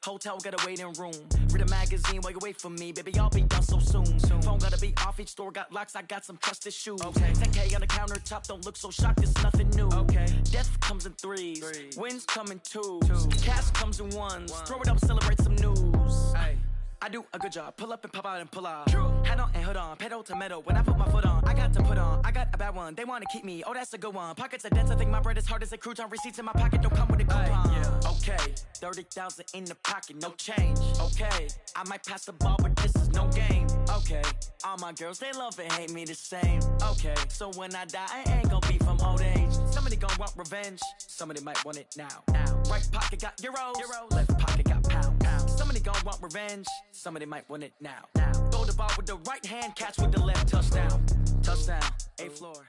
Hotel got a waiting room. Read a magazine while you wait for me. Baby, I'll be done so soon. Phone gotta be off, each store got locks. I got some trusted shoes. Okay. 10K on the countertop, don't look so shocked, it's nothing new. Okay. Death comes in threes. Wins come in twos. Cash comes in ones. Throw it up, celebrate some news. Ay. I do a good job. Pull up and pop out and pull out. Hat on and hood on. Pedal to metal. When I put my foot on, I got to put on. I got a bad one. They want to keep me. Oh, that's a good one. Pockets are dense. I think my bread is hard as a crouton. Receipts in my pocket don't come with a coupon. Yeah. Okay. 30,000 in the pocket. No change. Okay. I might pass the ball, but this is no game. Okay. All my girls, they love and hate me the same. Okay. So when I die, I ain't gonna be from old age. Somebody gonna want revenge. Somebody might want it now. Right pocket got euros. Left pocket got pounds. Somebody gonna want revenge. Somebody might win it now. Throw the ball with the right hand, catch with the left. Touchdown. Touchdown. A-floor.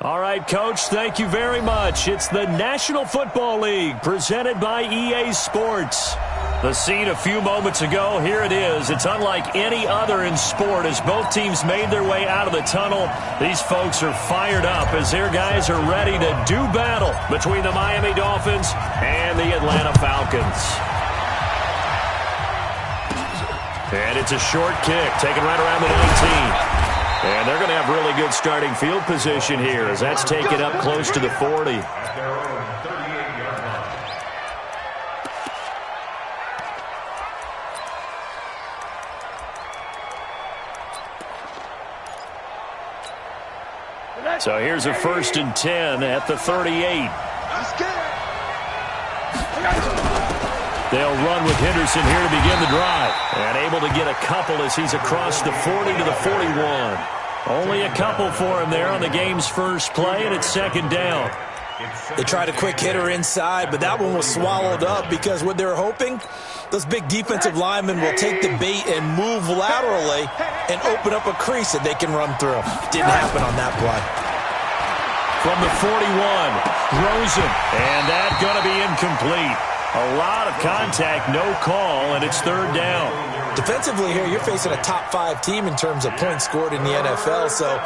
All right, Coach, thank you very much. It's the National Football League presented by EA Sports. The scene a few moments ago, here it is. It's unlike any other in sport as both teams made their way out of the tunnel. These folks are fired up as their guys are ready to do battle between the Miami Dolphins and the Atlanta Falcons. And it's a short kick, taken right around the 19. And they're going to have really good starting field position here as that's taken up close to the 40. So here's a 1st and 10 at the 38. They'll run with Henderson here to begin the drive. And able to get a couple as he's across the 40 to the 41. Only a couple for him there on the game's first play, and it's 2nd down. They tried a quick hitter inside, but that one was swallowed up because what they're hoping, those big defensive linemen will take the bait and move laterally and open up a crease that they can run through. Didn't happen on that play. From the 41, Rosen, and that's going to be incomplete. A lot of contact, no call, and it's 3rd down. Defensively here, you're facing a top 5 team in terms of points scored in the NFL, so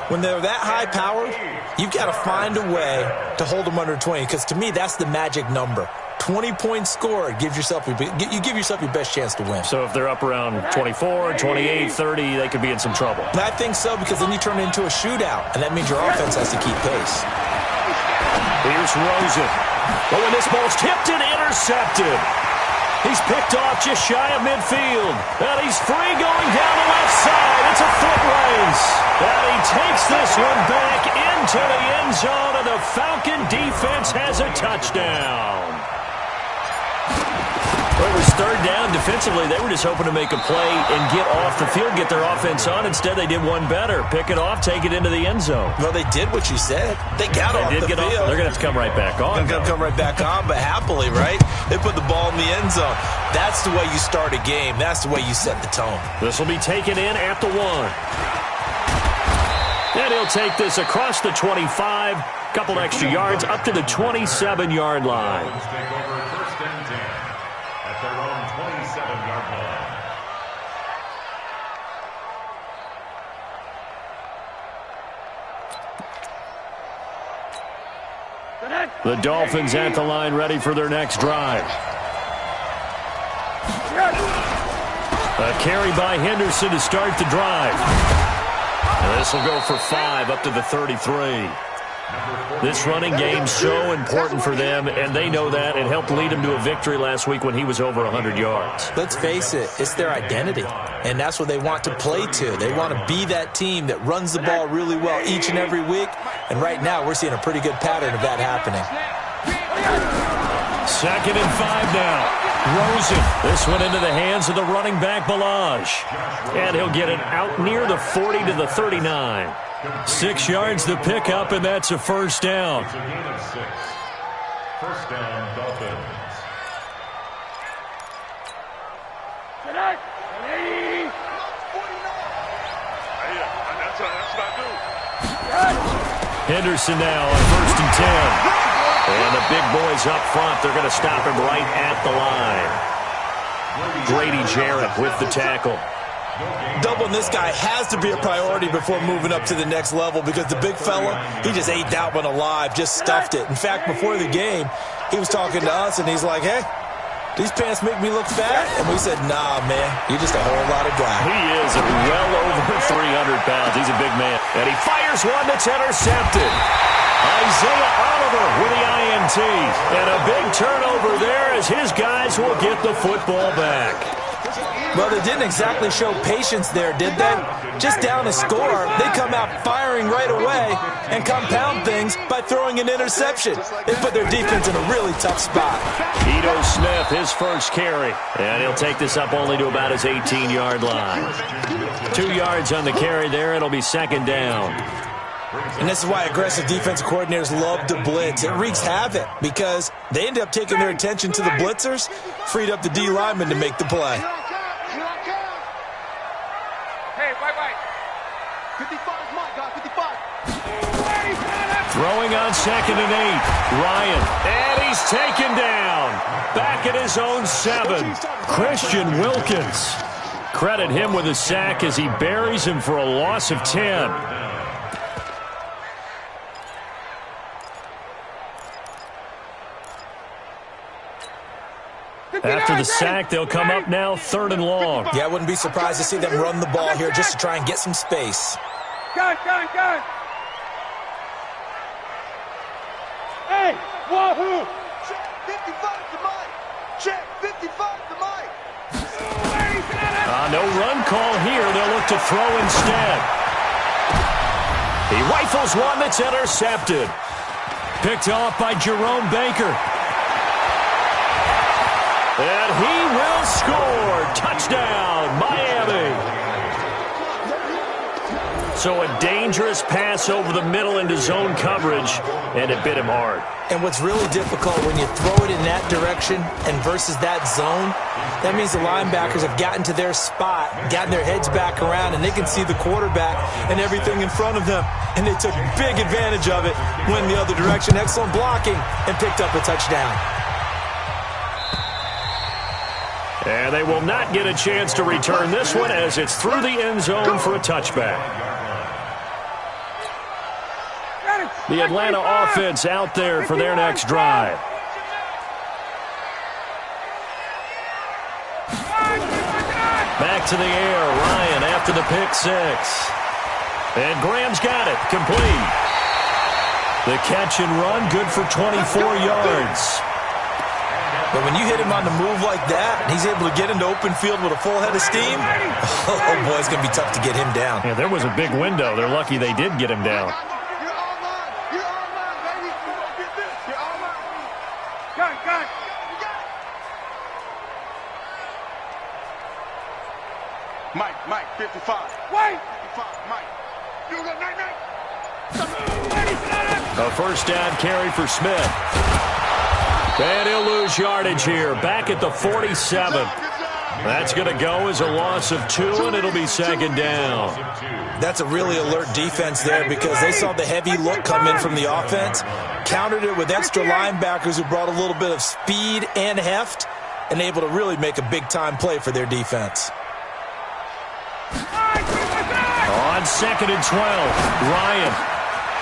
when they're that high-powered, you've got to find a way to hold them under 20, because to me, that's the magic number. 20 points scored, you give yourself your best chance to win. So if they're up around 24, 28, 30, they could be in some trouble. I think so, because then you turn it into a shootout, and that means your offense has to keep pace. Here's Rosen. Oh, and this ball's tipped and intercepted. He's picked off just shy of midfield. And he's free going down the left side. It's a foot race. And he takes this one back into the end zone, and the Falcon defense has a touchdown. Well, it was 3rd down. Defensively, they were just hoping to make a play and get off the field, get their offense on. Instead, they did one better. Pick it off, take it into the end zone. Well, they did what you said. They got off the field. They're going to have to come right back on. They're going to come right back on, but happily, right? They put the ball in the end zone. That's the way you start a game. That's the way you set the tone. This will be taken in at the 1. And he'll take this across the 25. Couple extra yards up to the 27-yard line. The Dolphins at the line ready for their next drive. A carry by Henderson to start the drive. And this will go for 5 up to the 33. This running game's so important for them, and they know that. It helped lead them to a victory last week when he was over 100 yards. Let's face it, it's their identity, and that's what they want to play to. They want to be that team that runs the ball really well each and every week, and right now we're seeing a pretty good pattern of that happening. 2nd and 5 now. Rosen, this one into the hands of the running back, Balaj. And he'll get it out near the 40 to the 39. 6 yards the pickup, and that's a 1st down. It's a gain of 6. 1st down, Dolphins. Henderson now on 1st and 10. And the big boys up front, they're going to stop him right at the line. Grady Jarrett with the tackle. Doubling this guy has to be a priority before moving up to the next level, because the big fella, he just ate that one alive, just stuffed it. In fact, before the game, he was talking to us, and he's like, hey, these pants make me look fat? And we said, nah, man, you're just a whole lot of guy. He is well over 300 pounds. He's a big man. And he fires one that's intercepted. Isaiah Oliver with the INT. And a big turnover there as his guys will get the football back. Well, they didn't exactly show patience there, did they? Just down a score, they come out firing right away and compound things by throwing an interception. They put their defense in a really tough spot. Ito Smith, his first carry. And he'll take this up only to about his 18-yard line. 2 yards on the carry there. It'll be second down. And this is why aggressive defensive coordinators love to blitz. It wreaks havoc because they end up taking their attention to the blitzers, freed up the D lineman to make the play. Throwing on 2nd and 8. Ryan. And he's taken down. Back at his own 7. Christian Wilkins. Credit him with a sack as he buries him for a loss of 10. After the sack, they'll come up now 3rd and long. Yeah, I wouldn't be surprised to see them run the ball here just to try and get some space. Gun. Hey, wahoo! Check 55 to Mike. Check 55 to Mike. No run call here. They'll look to throw instead. He rifles one that's intercepted. Picked off by Jerome Baker. And he will score. Touchdown, Miami. So a dangerous pass over the middle into zone coverage, and it bit him hard. And what's really difficult when you throw it in that direction and versus that zone, that means the linebackers have gotten to their spot, gotten their heads back around, and they can see the quarterback and everything in front of them. And they took big advantage of it, went the other direction, excellent blocking, and picked up a touchdown. And they will not get a chance to return this one as it's through the end zone for a touchback. The Atlanta offense out there for their next drive. Back to the air. Ryan after the pick 6. And Graham's got it. Complete. The catch and run good for 24 yards. But when you hit him on the move like that, and he's able to get into open field with a full head of steam, oh boy, it's going to be tough to get him down. Yeah, there was a big window. They're lucky they did get him down. Mike, 55. Wait! 55, Mike. You got night. A first down carry for Smith. And he'll lose yardage here. Back at the 47. That's going to go as a loss of 2, and it'll be second down. That's a really alert defense there because they saw the heavy look come in from the offense, countered it with extra linebackers who brought a little bit of speed and heft, and able to really make a big-time play for their defense. On 2nd and 12, Ryan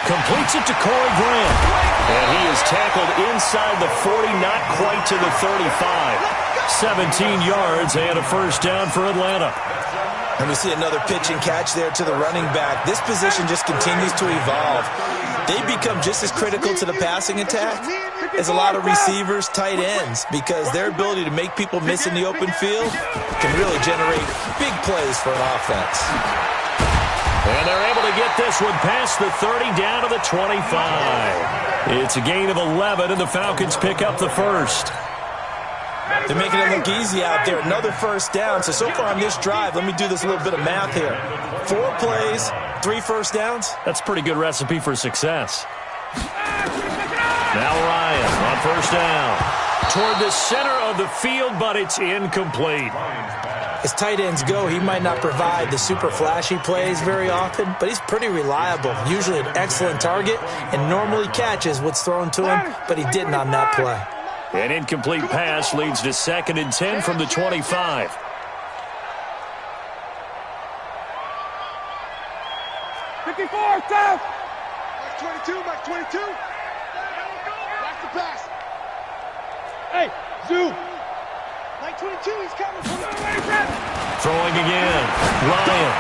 completes it to Corey Grant. And he is tackled inside the 40, not quite to the 35. 17 yards and a first down for Atlanta. And we see another pitch and catch there to the running back. This position just continues to evolve. They become just as critical to the passing attack as a lot of receivers, tight ends, because their ability to make people miss in the open field can really generate big plays for an offense. And they're able to get this one past the 30 down to the 25. It's a gain of 11, and the Falcons pick up the first. They're making it look easy out there. Another first down. So far on this drive, let me do this little bit of math here. 4 plays, 3 first downs. That's a pretty good recipe for success. Now Ryan on first down. Toward the center of the field, but it's incomplete. As tight ends go, he might not provide the super flashy plays very often, but he's pretty reliable. Usually an excellent target and normally catches what's thrown to him, but he didn't on that play. An incomplete pass leads to 2nd and 10 from the 25. Mike 22. That's the pass. Hey, Zoo. 922, he's coming. Throwing again. Ryan.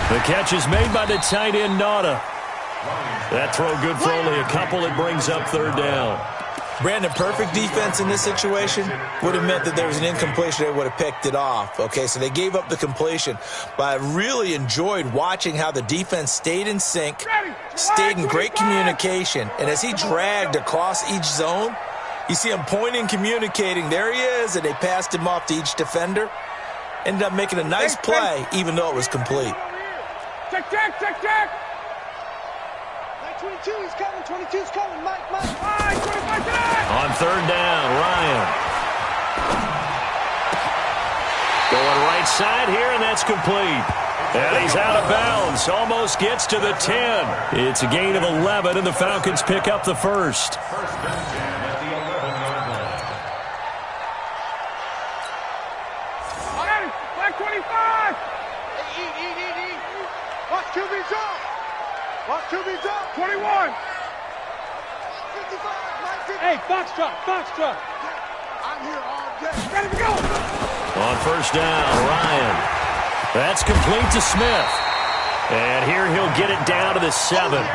The catch is made by the tight end, Nauta. That throw good for only a couple. It brings up third down. Brandon, perfect defense in this situation would have meant that there was an incompletion. They would have picked it off. Okay, so they gave up the completion. But I really enjoyed watching how the defense stayed in sync, stayed in great communication. And as he dragged across each zone, you see him pointing, communicating. There he is, and they passed him off to each defender. Ended up making a nice play, even though it was complete. Check. 922, he's coming. 22's coming. Mike. 25 today. On third down, Ryan. Going right side here, and that's complete. And he's out of bounds. Almost gets to the 10. It's a gain of 11, and the Falcons pick up the first. Black 25. Eat. Watch QB's up. 21. 55. Hey, Foxtrot. I'm here all day. Ready to go. On first down, Ryan. That's complete to Smith. And here he'll get it down to the 7.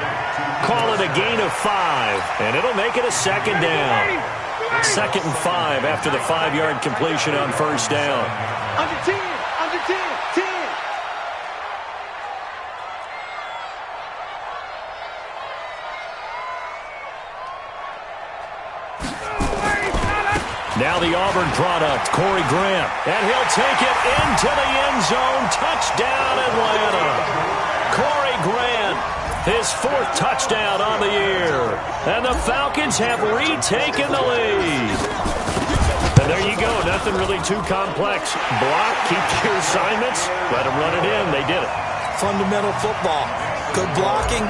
Call it a gain of 5. And it'll make it a second down. 2nd and 5 after the 5-yard completion on first down. Under 10. 10. Now the Auburn product, Corey Grant. And he'll take it into the end zone. Touchdown, Atlanta. Corey Grant, his 4th touchdown on the year. And the Falcons have retaken the lead. And there you go. Nothing really too complex. Block, keep your assignments, let them run it in. They did it. Fundamental football. Good blocking,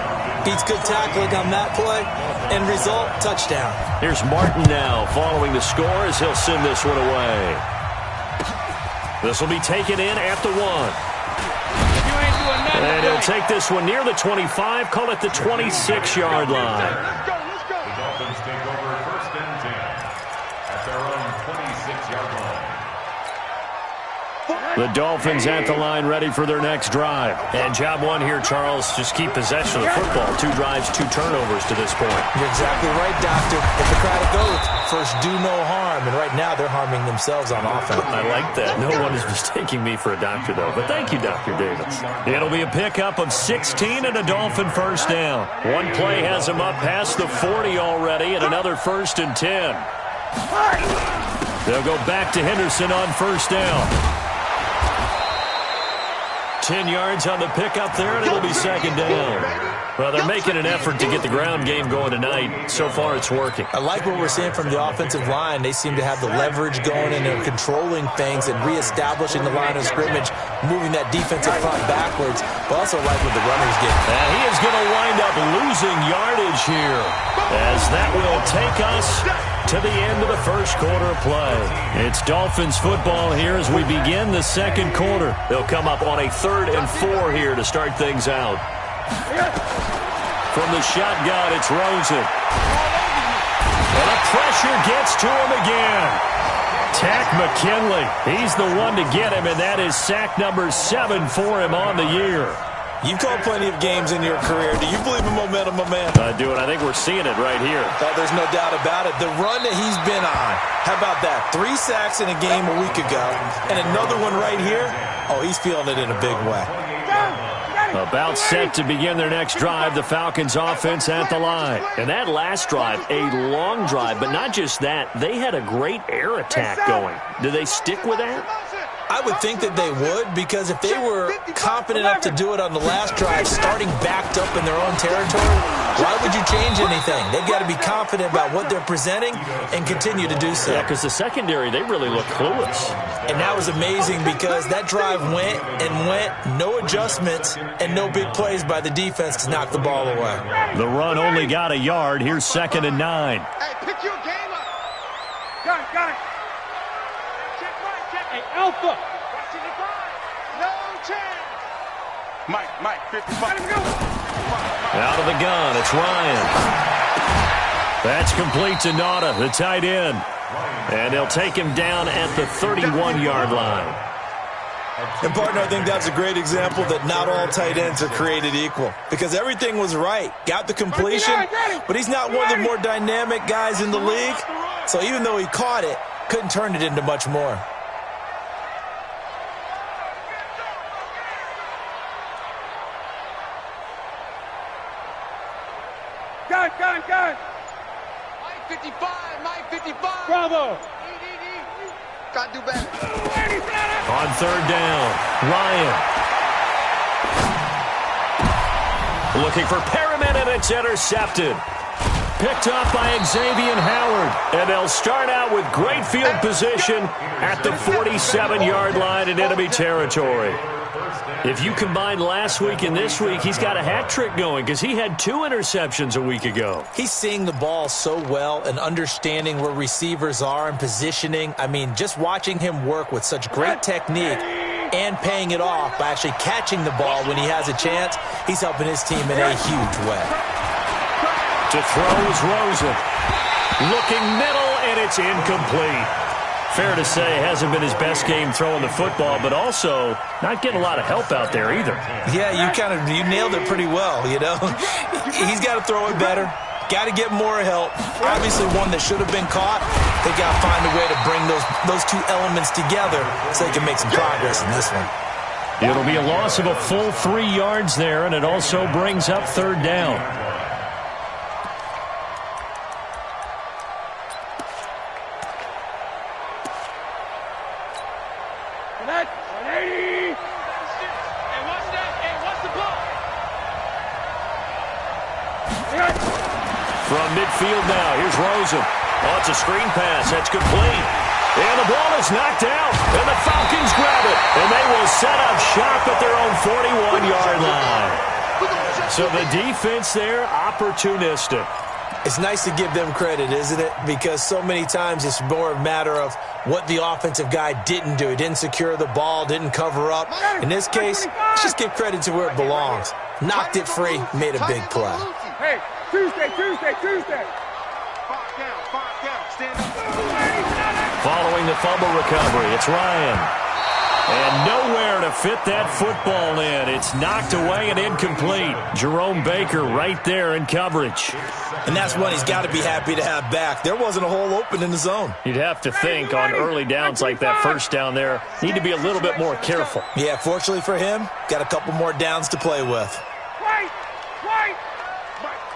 beats good tackling on that play. End result, touchdown. Here's Martin now following the score as he'll send this one away. This will be taken in at the 1. And he'll take this one near the 25, call it the 26-yard line. Let's go. The Dolphins take over 1st and 10 at their own 26-yard line. The Dolphins at the line ready for their next drive. And job one here, Charles, just keep possession of the football. 2 drives, 2 turnovers to this point. You're exactly right, Doctor. Hippocratic oath, first do no harm. And right now they're harming themselves on offense. I like that. No one is mistaking me for a doctor, though. But thank you, Dr. Davis. It'll be a pickup of 16 and a Dolphin first down. One play has them up past the 40 already and another 1st and 10. They'll go back to Henderson on first down. 10 yards on the pickup there, and it'll be 2nd down. Well, they're making an effort to get the ground game going tonight. So far, it's working. I like what we're seeing from the offensive line. They seem to have the leverage going, and they're controlling things and reestablishing the line of scrimmage, moving that defensive front backwards, but also like what the runners get. And he is going to wind up losing yardage here, as that will take us to the end of the first quarter of play. It's Dolphins football here as we begin the second quarter. They'll come up on a 3rd and 4 here to start things out. From the shotgun, it's Rosen. And the pressure gets to him again. Tack McKinley. He's the one to get him, and that is sack number 7 for him on the year. You've called plenty of games in your career. Do you believe in momentum? I do, and I think we're seeing it right here. Oh, there's no doubt about it. The run that he's been on, how about that? 3 sacks in a game a week ago, and another one right here. Oh, he's feeling it in a big way. About set to begin their next drive, the Falcons offense at the line. And that last drive, a long drive, but not just that. They had a great air attack going. Do they stick with that? I would think that they would, because if they were confident enough to do it on the last drive, starting backed up in their own territory, why would you change anything? They've got to be confident about what they're presenting and continue to do so. Yeah, because the secondary, they really look clueless. And that was amazing because that drive went and went, no adjustmts, and no big plays by the defense to knock the ball away. The run only got a yard. Here's 2nd and 9. Hey, pick your game up. Got it. Check Mike, check. Hey, Alpha. Watching the drive. No chance. Mike, 55. Let him go. Out of the gun, it's Ryan. That's complete to Nauta, the tight end. And they'll take him down at the 31-yard line. And, partner, I think that's a great example that not all tight ends are created equal. Because everything was right. Got the completion, but he's not one of the more dynamic guys in the league. So even though he caught it, couldn't turn it into much more. Gun. Mike 55, Mike 55. Bravo. Gotta do better. On third down, Ryan. Looking for Perriman, and it's intercepted. Picked up by Xavier Howard. And they'll start out with great field position at the 47-yard line in enemy territory. If you combine last week and this week, he's got a hat trick going because he had 2 interceptions a week ago. He's seeing the ball so well and understanding where receivers are and positioning. I mean, just watching him work with such great technique and paying it off by actually catching the ball when he has a chance, he's helping his team in a huge way. To throw is Rosen. Looking middle, and it's incomplete. Fair to say, hasn't been his best game throwing the football, but also not getting a lot of help out there either. Yeah, you nailed it pretty well, you know. He's got to throw it better. Got to get more help. Obviously one that should have been caught. They got to find a way to bring those 2 elements together so they can make some progress in this one. It'll be a loss of a full 3 yards there, and it also brings up third down. From midfield now, here's Rosen. Oh, it's a screen pass. That's complete. And the ball is knocked out. And the Falcons grab it. And they will set up shop at their own 41-yard line. So the defense there, opportunistic. It's nice to give them credit, isn't it? Because so many times it's more a matter of what the offensive guy didn't do. He didn't secure the ball, didn't cover up. In this case, let's just give credit to where it belongs. Knocked it free, made a big play. Hey, Tuesday. 5 down, stand up. Following the fumble recovery, it's Ryan. And nowhere to fit that football in. It's knocked away and incomplete. Jerome Baker right there in coverage. And that's one he's got to be happy to have back. There wasn't a hole open in the zone. You'd have to think on early downs like that first down there, need to be a little bit more careful. Yeah, fortunately for him, got a couple more downs to play with. Right.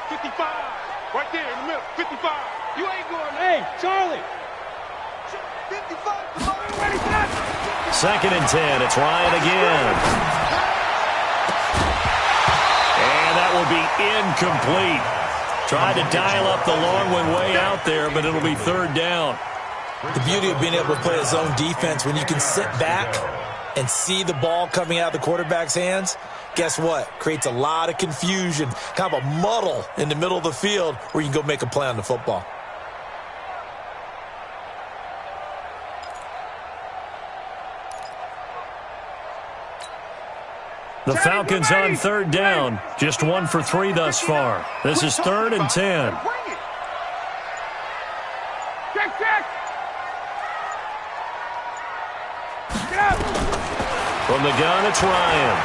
55. Right there in the middle. 55. You ain't going. Hey, Charlie. 55. Second and 10. It's Ryan again. And that will be incomplete. Tried to dial up the long one way out there, but it'll be third down. The beauty of being able to play a zone defense, when you can sit back and see the ball coming out of the quarterback's hands, guess what? Creates a lot of confusion, kind of a muddle in the middle of the field where you can go make a play on the football. The Falcons on third down, just 1 for 3 thus far. This is 3rd and 10. Check. Get up. From the gun, it's Ryan.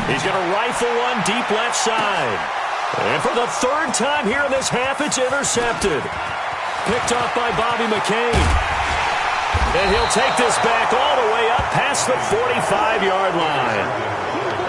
He's going to rifle one deep left side. And for the 3rd time here in this half, it's intercepted. Picked off by Bobby McCain. And he'll take this back all the way up past the 45-yard line.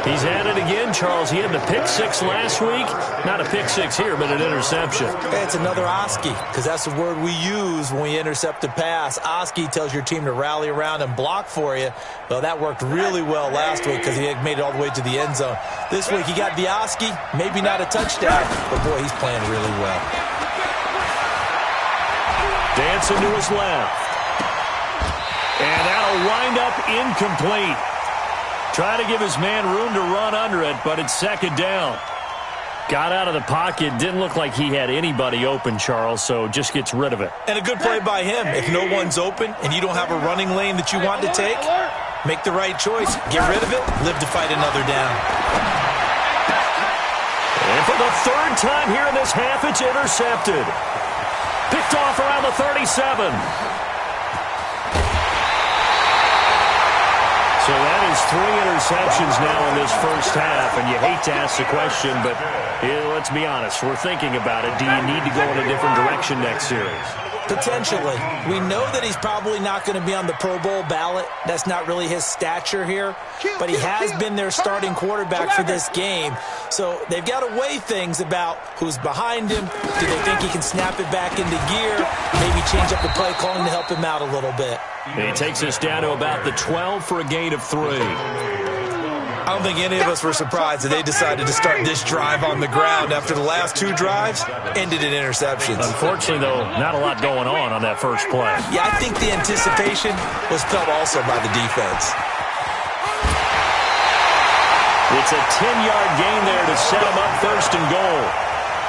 He's at it again, Charles. He had the pick 6 last week. Not a pick 6 here, but an interception. It's another Oski, because that's the word we use when we intercept a pass. Oski tells your team to rally around and block for you. Well, that worked really well last week because he had made it all the way to the end zone. This week, he got the Oski, maybe not a touchdown, but boy, he's playing really well. Dancing to his left. And that'll wind up incomplete. Try to give his man room to run under it, but it's second down. Got out of the pocket. Didn't look like he had anybody open, Charles, so just gets rid of it. And a good play by him. If no one's open and you don't have a running lane that you want to take, make the right choice. Get rid of it. Live to fight another down. And for the third time here in this half, it's intercepted. Picked off around the 37. So that is 3 interceptions now in this first half, and you hate to ask the question, but let's be honest, we're thinking about it. Do you need to go in a different direction next series? Potentially. We know that he's probably not going to be on the Pro Bowl ballot. That's not really his stature here, but he has been their starting quarterback for this game. So they've got to weigh things about who's behind him. Do they think he can snap it back into gear? Maybe change up the play calling to help him out a little bit. He takes us down to about the 12 for a gain of 3. I don't think any of us were surprised that they decided to start this drive on the ground after the last 2 drives ended in interceptions. Unfortunately, though, not a lot going on that first play. Yeah, I think the anticipation was felt also by the defense. It's a 10-yard gain there to set them up first and goal.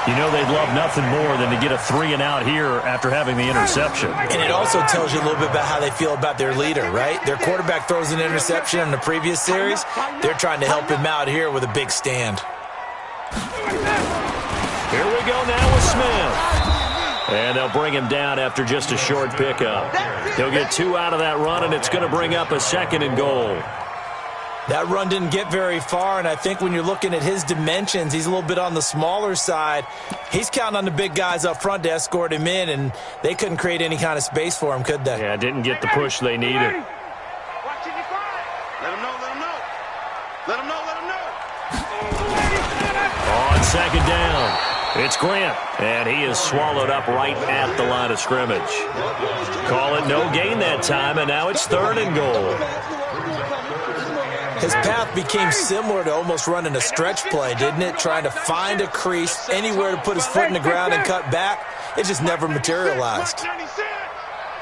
You know they'd love nothing more than to get a 3-and-out here after having the interception. And it also tells you a little bit about how they feel about their leader, right? Their quarterback throws an interception in the previous series. They're trying to help him out here with a big stand. Here we go now with Smith. And they'll bring him down after just a short pickup. He'll get 2 out of that run, and it's going to bring up a 2nd and goal. That run didn't get very far, and I think when you're looking at his dimensions, he's a little bit on the smaller side. He's counting on the big guys up front to escort him in, and they couldn't create any kind of space for him, could they? Yeah, didn't get the push they needed. Let him know, let him know. Let him know, let him know. On 2nd down, it's Grant, and he is swallowed up right at the line of scrimmage. Call it no gain that time, and now it's 3rd and goal. His path became similar to almost running a stretch play, didn't it? Trying to find a crease, anywhere to put his foot in the ground and cut back. It just never materialized. Let's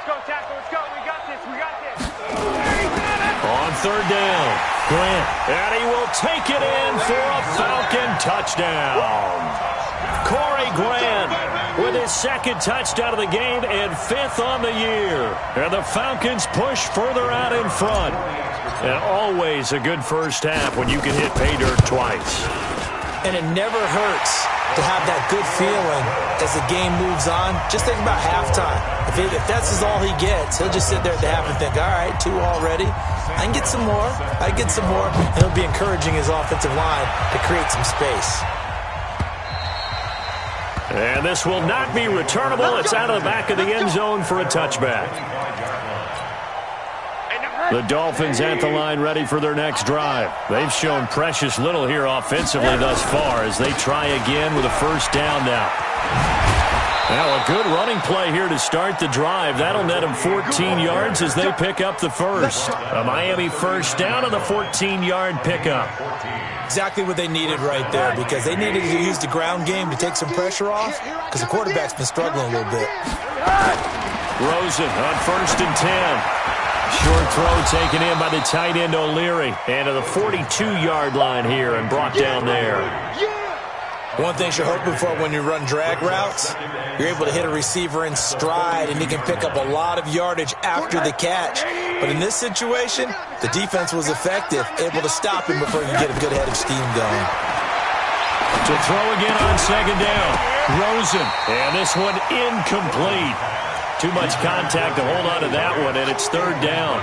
go, tackle, let's go. We got this, we got this. On 3rd down, Grant, and he will take it in for a Falcon touchdown. Corey Grant with his 2nd touchdown of the game and 5th on the year. And the Falcons push further out in front. And always a good first half when you can hit pay dirt twice. And it never hurts to have that good feeling as the game moves on. Just think about halftime. If that's all he gets, he'll just sit there at the half and think, all right, 2 already. I can get some more. I can get some more. And he'll be encouraging his offensive line to create some space. And this will not be returnable. It's out of the back of the end zone for a touchback. The Dolphins at the line ready for their next drive. They've shown precious little here offensively thus far as they try again with a 1st down now. Now a good running play here to start the drive. That'll net them 14 yards as they pick up the first. A Miami 1st down on the 14-yard pickup. Exactly what they needed right there, because they needed to use the ground game to take some pressure off, because the quarterback's been struggling a little bit. Rosen on 1st and 10. Short throw taken in by the tight end O'Leary. And to the 42-yard line here and brought down there. One thing you're hoping for when you run drag routes, you're able to hit a receiver in stride and he can pick up a lot of yardage after the catch. But in this situation, the defense was effective, able to stop him before he could get a good head of steam going. To throw again on 2nd down. Rosen. And this one incomplete. Too much contact to hold on to that one, and it's 3rd down.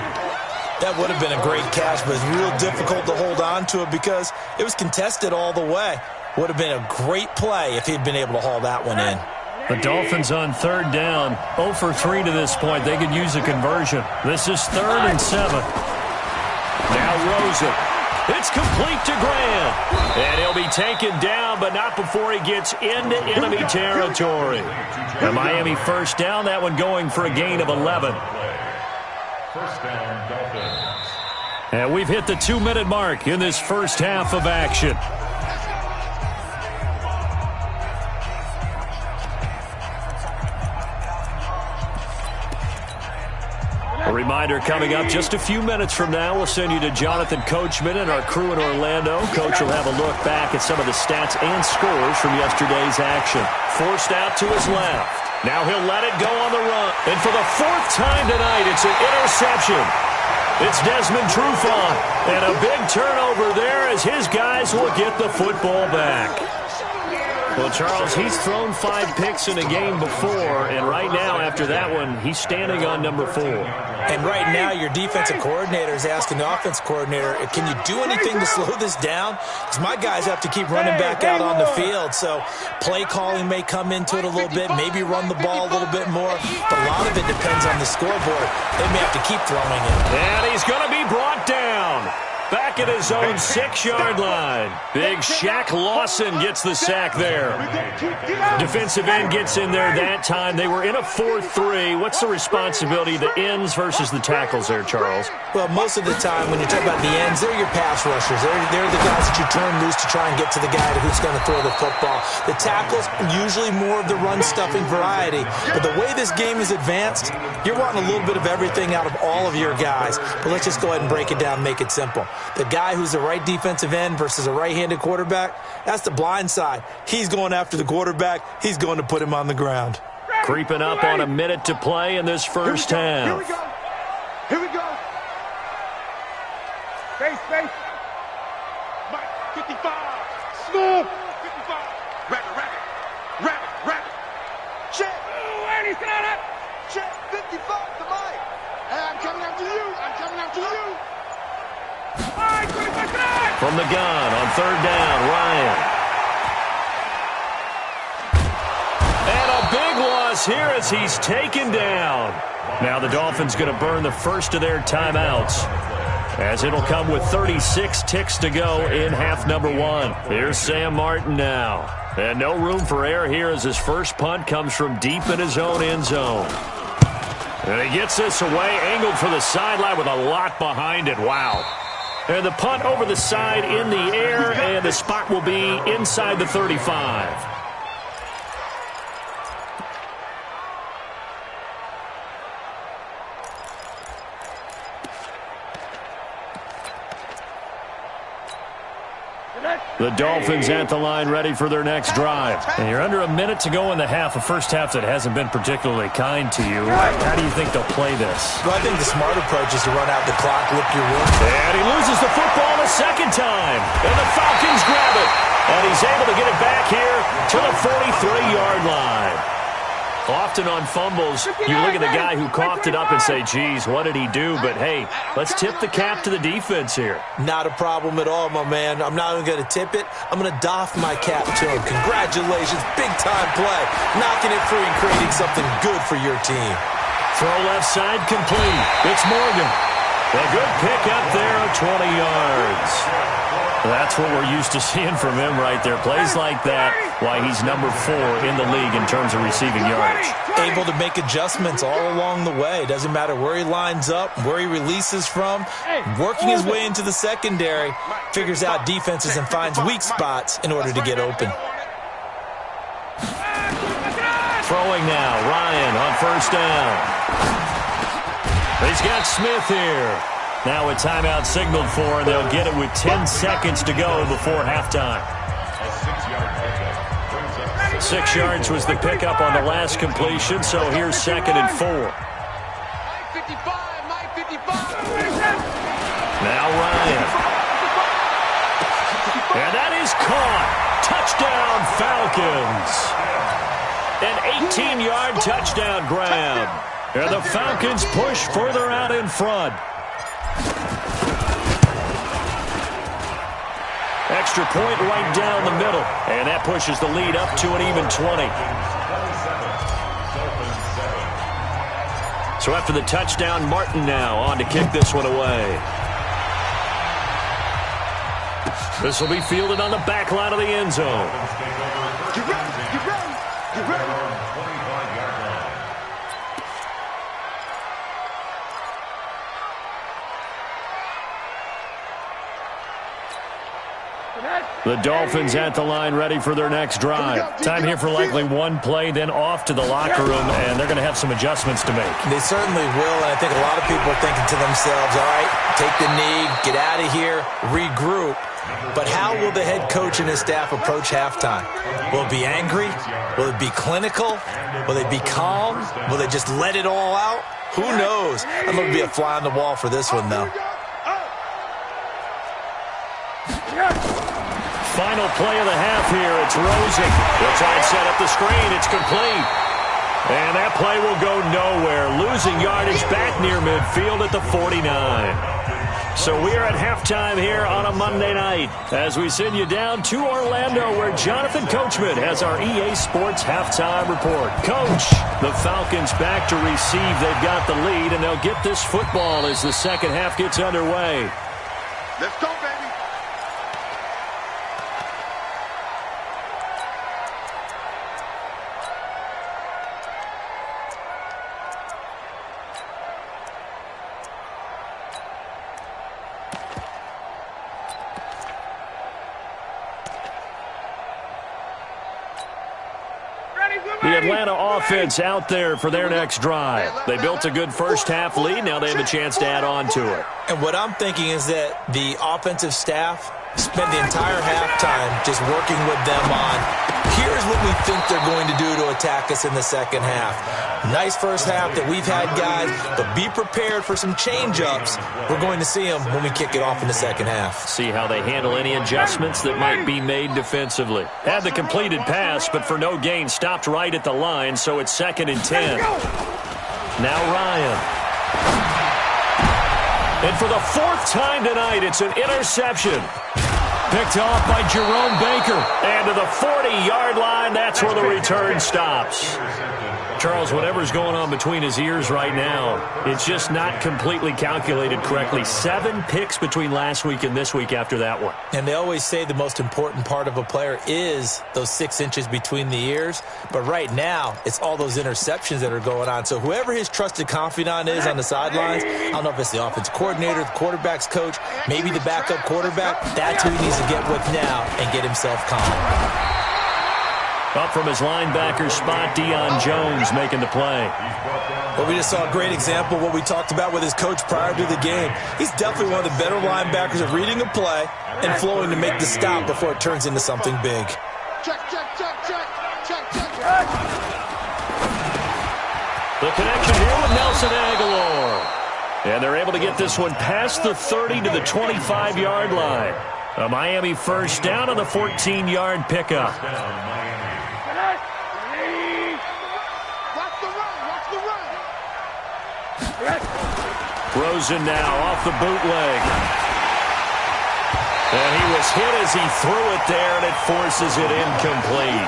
That would have been a great catch, but it's real difficult to hold on to it because it was contested all the way. Would have been a great play if he'd been able to haul that one in. The Dolphins on 3rd down, 0 for 3 to this point. They could use a conversion. This is 3rd and 7. Now Rosen. It's complete to Grant. And he'll be taken down, but not before he gets into enemy territory. The Miami 1st down, that one going for a gain of 11. 1st down, Dolphins. And we've hit the 2-minute mark in this first half of action. A reminder coming up just a few minutes from now, we'll send you to Jonathan Coachman and our crew in Orlando. Coach will have a look back at some of the stats and scores from yesterday's action. Forced out to his left. Now he'll let it go on the run. And for the 4th time tonight, it's an interception. It's Desmond Trufant. And a big turnover there as his guys will get the football back. Well, Charles, he's thrown 5 picks in a game before, and right now, after that one, he's standing on number 4. And right now, your defensive coordinator is asking the offense coordinator, can you do anything to slow this down? Because my guys have to keep running back out on the field, so play calling may come into it a little bit, maybe run the ball a little bit more, but a lot of it depends on the scoreboard. They may have to keep throwing it. And he's going to be brought down. Back at his own 6-yard line. Big Shaq Lawson gets the sack there. Defensive end gets in there that time. They were in a 4-3. What's the responsibility of the ends versus the tackles there, Charles? Well, most of the time when you talk about the ends, they're your pass rushers. They're the guys that you turn loose to try and get to the guy who's going to throw the football. The tackles, usually more of the run-stuffing variety. But the way this game is advanced, you're wanting a little bit of everything out of all of your guys. But let's just go ahead and break it down and make it simple. The guy who's the right defensive end versus a right-handed quarterback, that's the blind side. He's going after the quarterback. He's going to put him on the ground. Creeping up on a minute to play in this first half. Here we go. Here we go. Face. Mike, 55. Smooth. 55. Rabbit. Check. Ooh, and he's got it. Check. 55 to Mike. Hey, I'm coming after you. From the gun on 3rd down, Ryan. And a big loss here as he's taken down. Now the Dolphins going to burn the first of their timeouts, as it'll come with 36 ticks to go in half number 1. Here's Sam Martin now. And no room for error here as his first punt comes from deep in his own end zone. And he gets this away, angled for the sideline with a lot behind it. Wow. And the punt over the side in the air, and the spot will be inside the 35. The Dolphins at the line ready for their next drive. And you're under a minute to go in the half, a first half that hasn't been particularly kind to you. How do you think they'll play this? Well, I think the smart approach is to run out the clock, lick your wound. And he loses the football a second time. And the Falcons grab it. And he's able to get it back here to the 43-yard line. Often on fumbles, you look at the guy who coughed it up and say, geez, what did he do? But, hey, let's tip the cap to the defense here. Not a problem at all, my man. I'm not even going to tip it. I'm going to doff my cap to him. Congratulations. Big-time play. Knocking it free and creating something good for your team. Throw left side complete. It's Morgan. A good pick up there of 20 yards. That's what we're used to seeing from him right there. Plays like that, why he's number 4 in the league in terms of receiving yardage. Able to make adjustments all along the way. Doesn't matter where he lines up, where he releases from. Working his way into the secondary, figures out defenses and finds weak spots in order to get open. Throwing now, Ryan on first down. He's got Smith here. Now a timeout signaled for, and they'll get it with 10 seconds to go before halftime. 6 yards was the pickup on the last completion, so here's 2nd and 4. Now Ryan. And that is caught. Touchdown, Falcons. An 18-yard touchdown grab. And the Falcons push further out in front. Extra point right down the middle. And that pushes the lead up to an even 20. So after the touchdown, Martin now on to kick this one away. This will be fielded on the back line of the end zone. Get ready. The Dolphins at the line ready for their next drive. Time here for likely one play, then off to the locker room, and they're going to have some adjustments to make. They certainly will, and I think a lot of people are thinking to themselves, all right, take the knee, get out of here, regroup. But how will the head coach and his staff approach halftime? Will it be angry? Will it be clinical? Will they be calm? Will they just let it all out? Who knows? I'm going to be a fly on the wall for this one, though. final play of the half here. It's Rosen. They'll try and set up the screen. It's complete. And that play will go nowhere. Losing yardage back near midfield at the 49. So we are at halftime here on a Monday night as we send you down to Orlando where Jonathan Coachman has our EA Sports halftime report. Coach, the Falcons back to receive. They've got the lead, and they'll get this football as the second half gets underway. Let's go, baby. The Atlanta offense out there for their next drive. They built a good first-half lead. Now they have a chance to add on to it. And what I'm thinking is that the offensive staff spend the entire halftime just working with them on, here's what we think they're going to do to attack us in the second half. Nice first half that we've had, guys, but be prepared for some change-ups. We're going to see them when we kick it off in the second half. See how they handle any adjustments that might be made defensively. Had the completed pass, but for no gain, stopped right at the line, so it's 2nd and 10. Now Ryan. And for the 4th time tonight, it's an interception. Picked off by Jerome Baker. And to the 40-yard line, that's where the return stops. Charles, whatever's going on between his ears right now, it's just not completely calculated correctly. 7 picks between last week and this week after that one. And they always say the most important part of a player is those 6 inches between the ears. But right now, it's all those interceptions that are going on. So whoever his trusted confidant is on the sidelines, I don't know if it's the offense coordinator, the quarterback's coach, maybe the backup quarterback, that's who he needs to get with now and get himself calm. Up from his linebacker spot, Deion Jones making the play. Well, we just saw a great example of what we talked about with his coach prior to the game. He's definitely one of the better linebackers at reading a play and flowing to make the stop before it turns into something big. Check. The connection here with Nelson Aguilar. And they're able to get this one past the 30 to the 25-yard line. A Miami first down on the 14-yard pickup. Rosen now off the bootleg. And he was hit as he threw it there, and it forces it incomplete.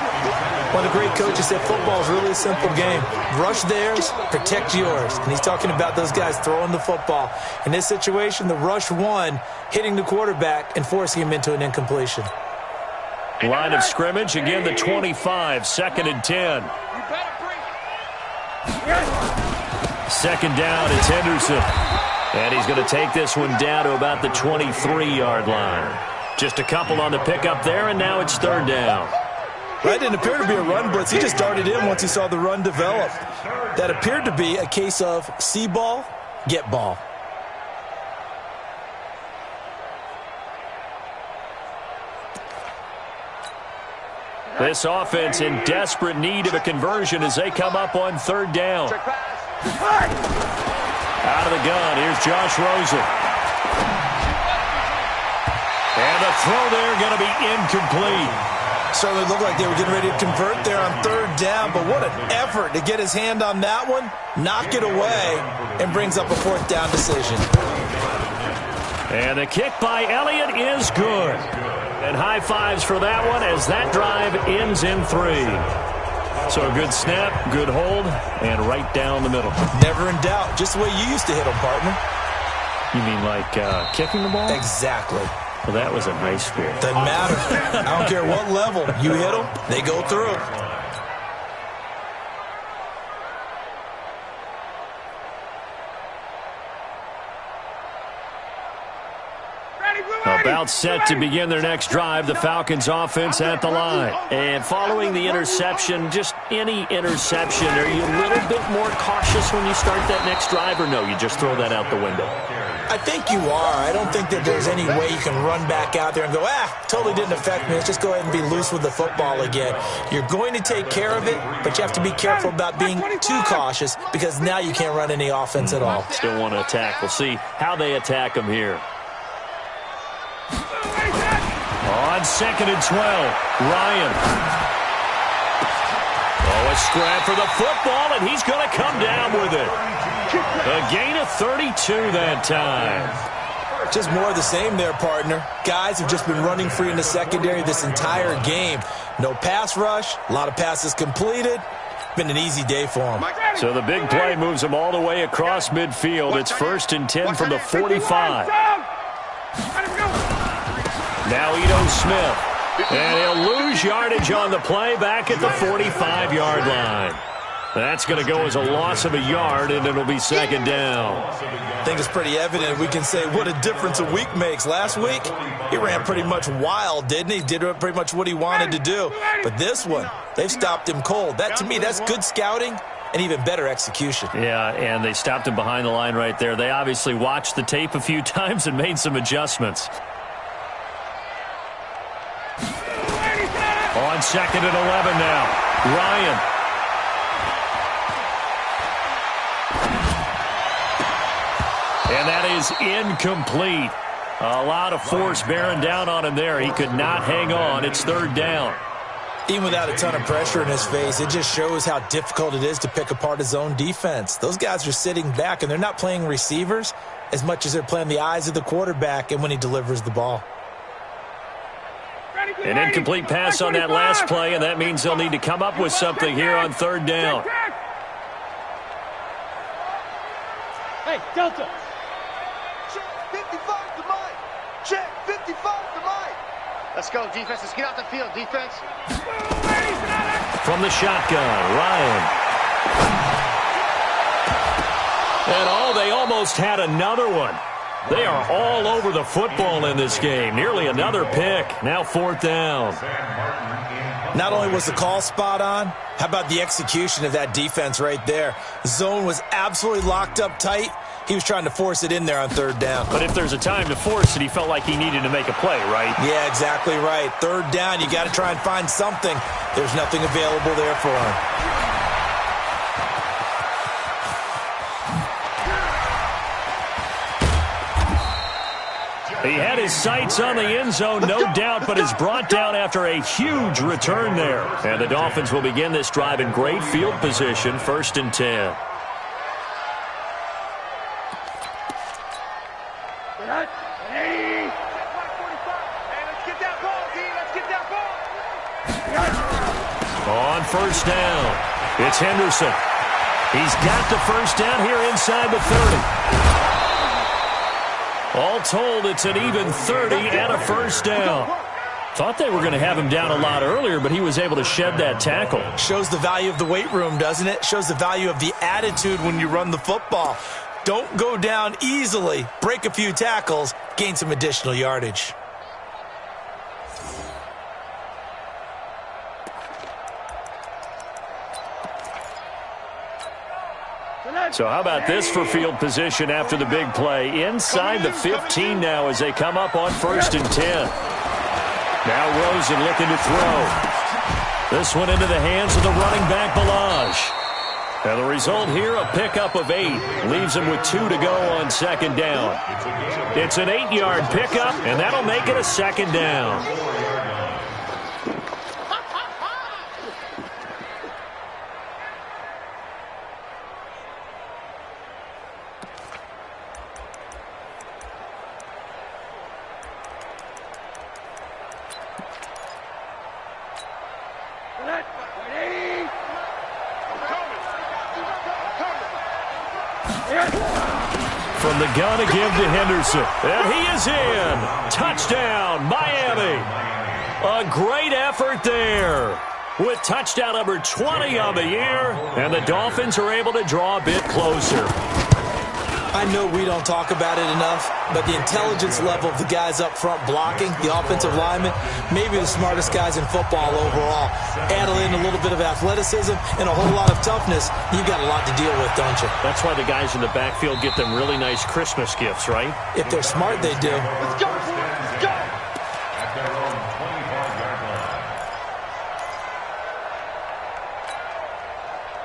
One of the great coaches said football is really a simple game. Rush theirs, protect yours. And he's talking about those guys throwing the football. In this situation, the rush won, hitting the quarterback and forcing him into an incompletion. Line of scrimmage, again the 25, 2nd and 10. Second down, it's Henderson. And he's going to take this one down to about the 23-yard line. Just a couple on the pickup there, and now it's 3rd down. That didn't appear to be a run blitz. He just darted in once he saw the run develop. That appeared to be a case of see ball, get ball. This offense in desperate need of a conversion as they come up on 3rd down. Out of the gun, here's Josh Rosen. And the throw there going to be incomplete. Certainly looked like they were getting ready to convert there on 3rd down, but what an effort to get his hand on that one, knock it away, and brings up a 4th down decision. And the kick by Elliott is good. And high fives for that one as that drive ends in 3. So a good snap, good hold, and right down the middle. Never in doubt. Just the way you used to hit them, partner. You mean like kicking the ball? Exactly. Well, that was a nice spirit. Doesn't matter. I don't care what level. You hit them, they go through. About set to begin their next drive, the Falcons offense at the line. And following the interception, just any interception, are you a little bit more cautious when you start that next drive, or no, you just throw that out the window? I think you are. I don't think that there's any way you can run back out there and go, totally didn't affect me. Let's just go ahead and be loose with the football again. You're going to take care of it, but you have to be careful about being too cautious because now you can't run any offense at all. Still want to attack. We'll see how they attack them here. On On 2nd and 12, Ryan. Oh, a scrap for the football, and he's going to come down with it. A gain of 32 that time. Just more of the same there, partner. Guys have just been running free in the secondary this entire game. No pass rush, a lot of passes completed. Been an ezy day for them. So the big play moves them all the way across midfield. It's 1st and 10 from the 45. Now Ito Smith. And he'll lose yardage on the play back at the 45-yard line. That's going to go as a loss of a yard, and it'll be 2nd down. I think it's pretty evident. We can say what a difference a week makes. Last week, he ran pretty much wild, didn't he? Did pretty much what he wanted to do. But this one, they've stopped him cold. That, to me, that's good scouting and even better execution. Yeah, and they stopped him behind the line right there. They obviously watched the tape a few times and made some adjustments. On 2nd and 11 now, Ryan. And that is incomplete. A lot of force bearing down on him there. He could not hang on. It's 3rd down. Even without a ton of pressure in his face, it just shows how difficult it is to pick apart his own defense. Those guys are sitting back, and they're not playing receivers as much as they're playing the eyes of the quarterback and when he delivers the ball. An incomplete pass on that last play, and that means they'll need to come up with something here on 3rd down. Hey, Delta. Check 55 to Mike. Check 55 to Mike. Let's go, defense. Let's get out the field, defense. From the shotgun, Ryan. And they almost had another one. They are all over the football in this game. Nearly another pick. Now 4th down. Not only was the call spot on, how about the execution of that defense right there? The zone was absolutely locked up tight. He was trying to force it in there on 3rd down. But if there's a time to force it, he felt like he needed to make a play, right? Yeah, exactly right. 3rd down, you got to try and find something. There's nothing available there for him. He had his sights on the end zone, no doubt, but is brought down after a huge return there. And the Dolphins will begin this drive in great field position, 1st and 10. On 1st down, it's Henderson. He's got the 1st down here inside the 30. All told, it's an even 30 and a 1st down. Thought they were going to have him down a lot earlier, but he was able to shed that tackle. Shows the value of the weight room, doesn't it? Shows the value of the attitude when you run the football. Don't go down easily. Break a few tackles. Gain some additional yardage. So how about this for field position after the big play? Inside the 15 now as they come up on 1st and 10. Now Rosen looking to throw. This one into the hands of the running back, Balaj. And the result here, a pickup of 8. Leaves him with 2 to go on 2nd down. It's an 8-yard pickup, and that'll make it a 2nd down. From the gun again to Henderson. And he is in. Touchdown, Miami. A great effort there. With touchdown number 20 on the year. And the Dolphins are able to draw a bit closer. I know we don't talk about it enough, but the intelligence level of the guys up front blocking, the offensive linemen, maybe the smartest guys in football overall. Add in a little bit of athleticism and a whole lot of toughness, you've got a lot to deal with, don't you? That's why the guys in the backfield get them really nice Christmas gifts, right? If they're smart, they do. Let's go, boys. Let's go. At their own 25-yard line.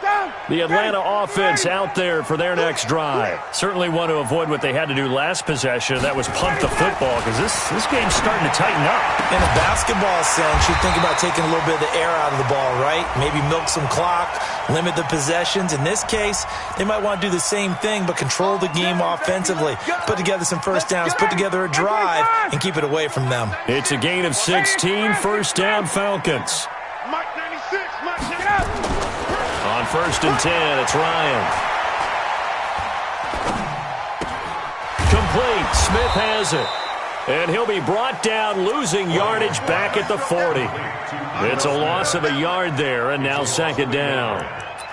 Down. The Atlanta offense out there for their next drive. Certainly want to avoid what they had to do last possession. That was pump the football because this game's starting to tighten up. In a basketball sense, you think about taking a little bit of the air out of the ball, right? Maybe milk some clock, limit the possessions. In this case, they might want to do the same thing but control the game offensively. Put together some first downs, put together a drive, and keep it away from them. It's a gain of 16, first down Falcons. Mike 96, Mike 96. On 1st and 10, it's Ryan. Complete. Smith has it. And he'll be brought down, losing yardage back at the 40. It's a loss of a yard there, and now 2nd down.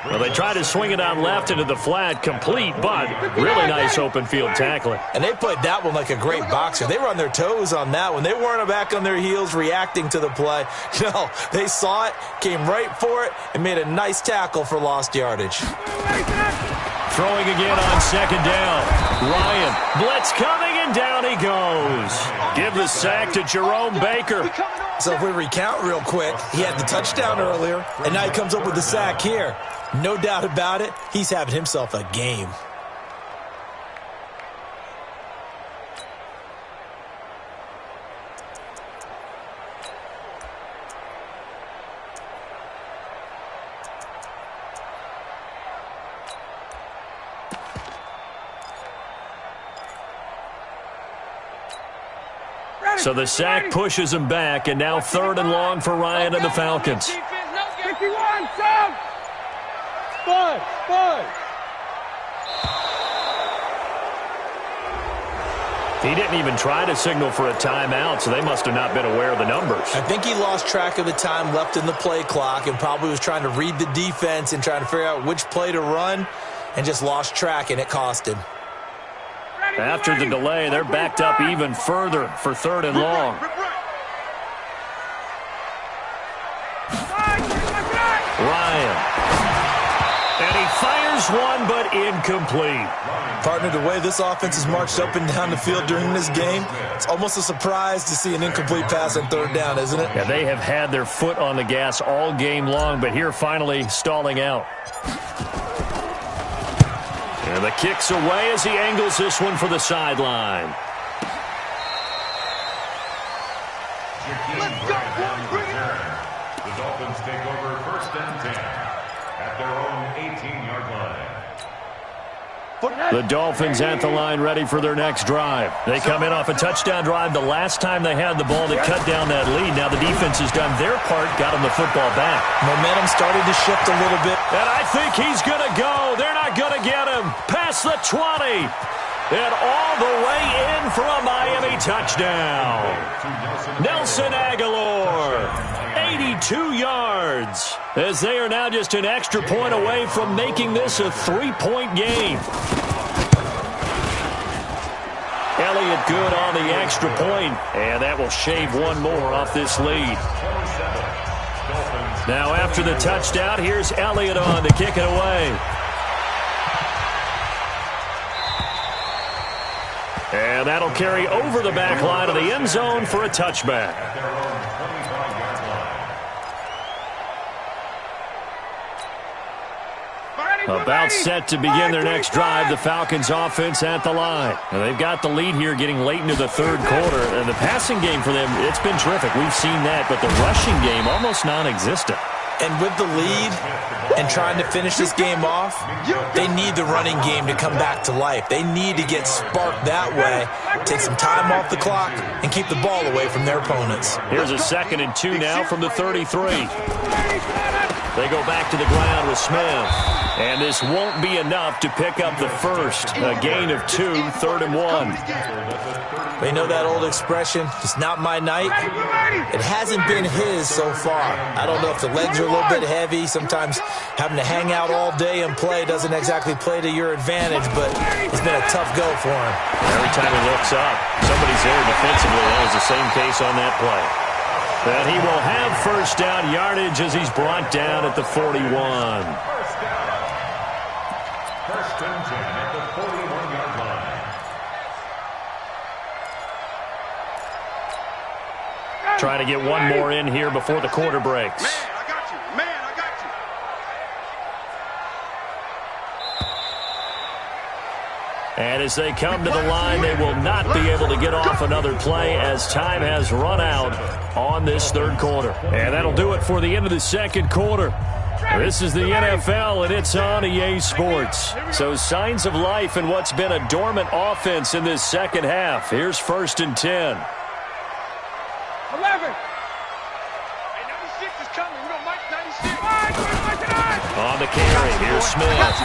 Well, they tried to swing it out left into the flat, complete, but really nice open field tackling. And they played that one like a great boxer. They were on their toes on that one. They weren't back on their heels reacting to the play. No, they saw it, came right for it, and made a nice tackle for lost yardage. Throwing again on 2nd down. Ryan, blitz coming, and down he goes. Give the sack to Jerome Baker. So if we recount real quick, he had the touchdown earlier, and now he comes up with the sack here. No doubt about it, he's having himself a game. So the sack pushes him back, and now 3rd and long for Ryan and the Falcons. 51, Sam! Spud! He didn't even try to signal for a timeout, so they must have not been aware of the numbers. I think he lost track of the time left in the play clock and probably was trying to read the defense and trying to figure out which play to run and just lost track, and it cost him. After the delay, they're backed up even further for 3rd and long. Ryan. And he fires one, but incomplete. Partner, the way this offense has marched up and down the field during this game, it's almost a surprise to see an incomplete pass on 3rd down, isn't it? Yeah, they have had their foot on the gas all game long, but here finally stalling out. And the kick's away as he angles this one for the sideline. The Dolphins take over 1st and 10 at their own 18-yard line. The Dolphins at the line ready for their next drive. They come in off a touchdown drive the last time they had the ball to cut down that lead. Now the defense has done their part, got them the football back. Momentum started to shift a little bit. And I think he's going to go. They're not going to get him. Past the 20. And all the way in for a Miami touchdown. Nelson Aguilar, 82 yards, as they are now just an extra point away from making this a 3-point game. Elliott good on the extra point, and that will shave one more off this lead. Now after the touchdown, here's Elliott on to kick it away. And that'll carry over the back line of the end zone for a touchback. About set to begin their next drive, the Falcons offense at the line. And they've got the lead here getting late into the 3rd quarter. And the passing game for them, it's been terrific. We've seen that, but the rushing game almost non-existent. And with the lead and trying to finish this game off, they need the running game to come back to life. They need to get sparked that way, take some time off the clock, and keep the ball away from their opponents. Here's a 2nd and 2 now from the 33. They go back to the ground with Smith. And this won't be enough to pick up the first. A gain of 2, 3rd and 1. They know that old expression, it's not my night. It hasn't been his so far. I don't know if the legs are a little bit heavy. Sometimes having to hang out all day and play doesn't exactly play to your advantage, but it's been a tough go for him. Every time he looks up, somebody's there defensively. That was the same case on that play. And he will have first down yardage as he's brought down at the 41. 1st and 10 at the 41-yard line. Trying to get one more in here before the quarter breaks. Man, I got you. Man, I got And as they come to the line, they will not be able to get off another play as time has run out on this third quarter. And that'll do it for the end of the second quarter. This is the NFL, and it's on EA Sports. So signs of life in what's been a dormant offense in this second half. Here's 1st and 10. 11. Hey, 96 is coming. We got Mike 96. On the carry, here's Smith.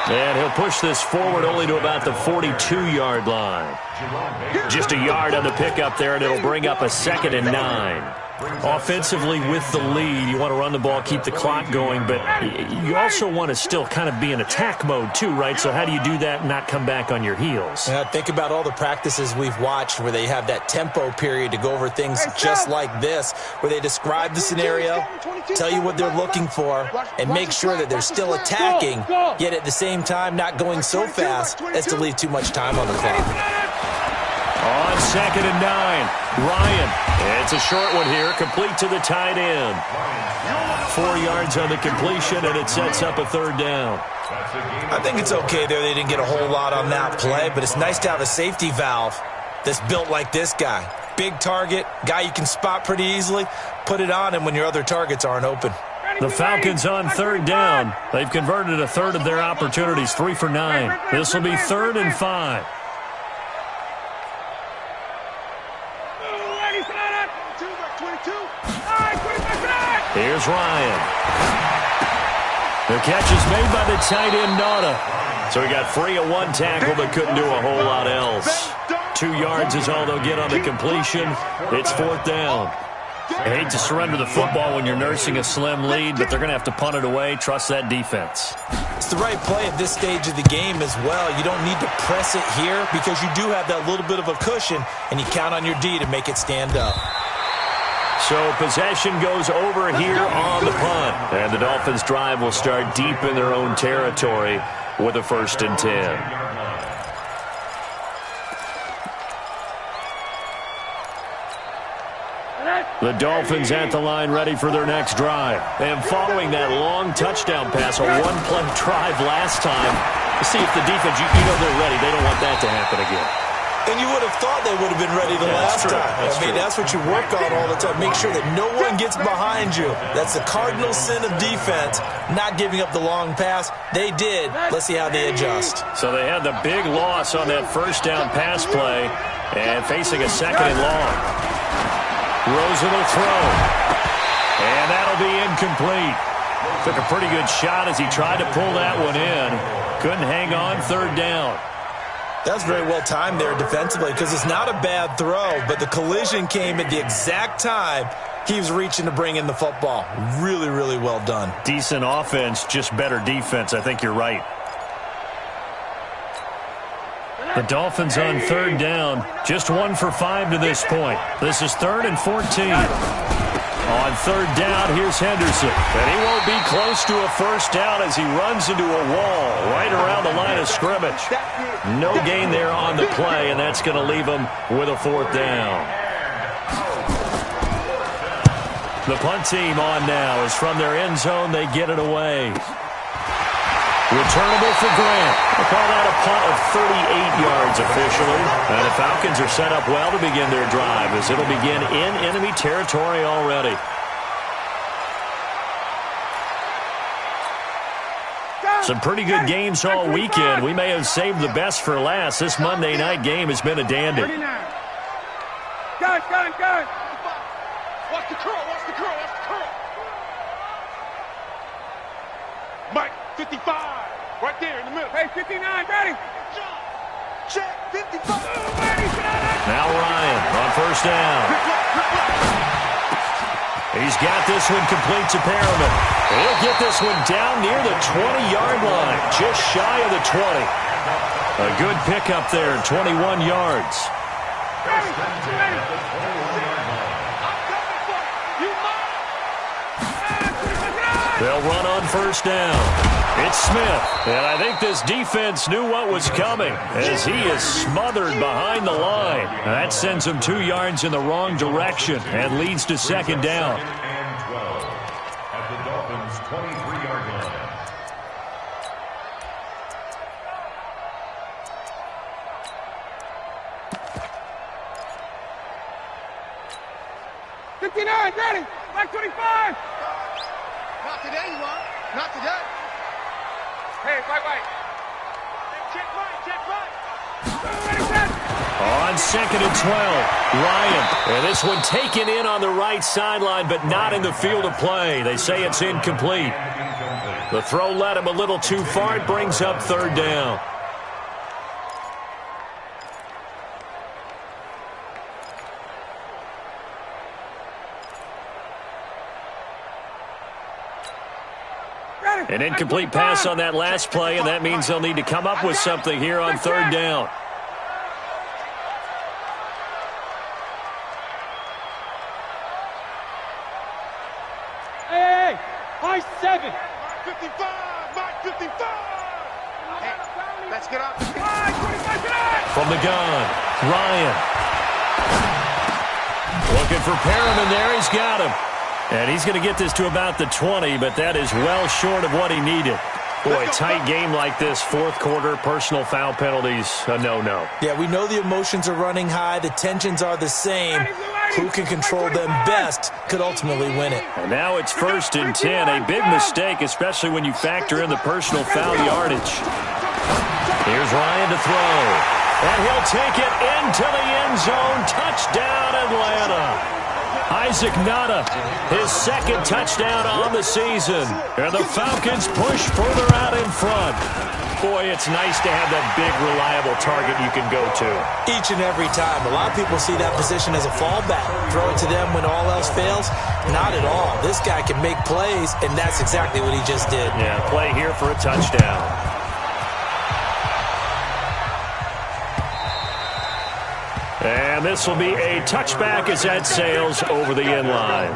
And he'll push this forward only to about the 42-yard line. Just a yard on the pickup there, and it'll bring up a 2nd and 9. Offensively with the lead, you want to run the ball, keep the clock going, but you also want to still kind of be in attack mode too, right? So how do you do that and not come back on your heels? Yeah, think about all the practices we've watched where they have that tempo period to go over things just like this, where they describe the scenario, tell you what they're looking for, and make sure that they're still attacking, yet at the same time not going so fast as to leave too much time on the clock. On 2nd and 9, Ryan. It's a short one here, complete to the tight end. 4 yards on the completion, and it sets up a 3rd down. I think it's okay there. They didn't get a whole lot on that play, but it's nice to have a safety valve that's built like this guy. Big target, guy you can spot pretty easily. Put it on him when your other targets aren't open. The Falcons on 3rd down. They've converted a third of their opportunities, 3 for 9. This will be 3rd and 5. Here's Ryan. The catch is made by the tight end, Nauta. So he got free of 1 tackle but couldn't do a whole lot else. 2 yards is all they'll get on the completion. It's 4th down. I hate to surrender the football when you're nursing a slim lead, but they're going to have to punt it away. Trust that defense. It's the right play at this stage of the game as well. You don't need to press it here because you do have that little bit of a cushion, and you count on your D to make it stand up. So possession goes over here on the punt. And the Dolphins' drive will start deep in their own territory with a 1st and 10. The Dolphins at the line ready for their next drive. And following that long touchdown pass, a 1-play drive last time, to see if the defense, you know they're ready. They don't want that to happen again. And you would have thought they would have been ready the last time. That's what you work on all the time. Make sure that no one gets behind you. That's the cardinal sin of defense, not giving up the long pass. They did. Let's see how they adjust. So they had the big loss on that 1st down pass play and facing a 2nd and long. Rosen will throw. And that'll be incomplete. Took a pretty good shot as he tried to pull that one in. Couldn't hang on 3rd down. That's very well timed there defensively because it's not a bad throw, but the collision came at the exact time he was reaching to bring in the football. Really, really well done. Decent offense, just better defense. I think you're right. The Dolphins on 3rd down, just 1 for 5 to this point. This is 3rd and 14. On 3rd down, here's Henderson. And he won't be close to a 1st down as he runs into a wall right around the line of scrimmage. No gain there on the play, and that's going to leave him with a 4th down. The punt team on now is from their end zone. They get it away. Returnable for Grant. We'll call that a punt of 38 yards officially. And the Falcons are set up well to begin their drive as it'll begin in enemy territory already. Some pretty good games all weekend. We may have saved the best for last. This Monday night game has been a dandy. Gun. Watch the curl. Mike, 55. Right there in the middle. Hey, 59, ready. Check, 55. Now Ryan on 1st down. He's got this one complete to Perriman. He'll get this one down near the 20-yard line, just shy of the 20. A good pickup there, 21 yards. They'll run on 1st down. It's Smith, and I think this defense knew what was coming as he is smothered behind the line. That sends him 2 yards in the wrong direction and leads to 2nd down. And 12 at the Dolphins' 23-yard line. Ready. Black 25. Not today, you are. Not today. Hey, white. Check right. On 2nd and 12, Ryan. And this one taken in on the right sideline, but not in the field of play. They say it's incomplete. The throw led him a little too far. It brings up 3rd down. An incomplete pass on that last play, and that means they'll need to come up with something here on 3rd down. Hey, high 7. 55. Mike 55. Hey, let's get up. From the gun, Ryan. Looking for Perriman there. He's got him. And he's going to get this to about the 20, but that is well short of what he needed. Boy, tight game like this, 4th quarter, personal foul penalties, a no-no. Yeah, we know the emotions are running high. The tensions are the same. Who can control them best could ultimately win it. And now it's 1st and 10, a big mistake, especially when you factor in the personal foul yardage. Here's Ryan to throw. And he'll take it into the end zone. Touchdown, Atlanta. Isaac Nada, his 2nd touchdown on the season. And the Falcons push further out in front. Boy, it's nice to have that big, reliable target you can go to. Each and every time. A lot of people see that position as a fallback. Throw it to them when all else fails. Not at all. This guy can make plays, and that's exactly what he just did. Yeah, play here for a touchdown. And this will be a touchback as that sails over the end line.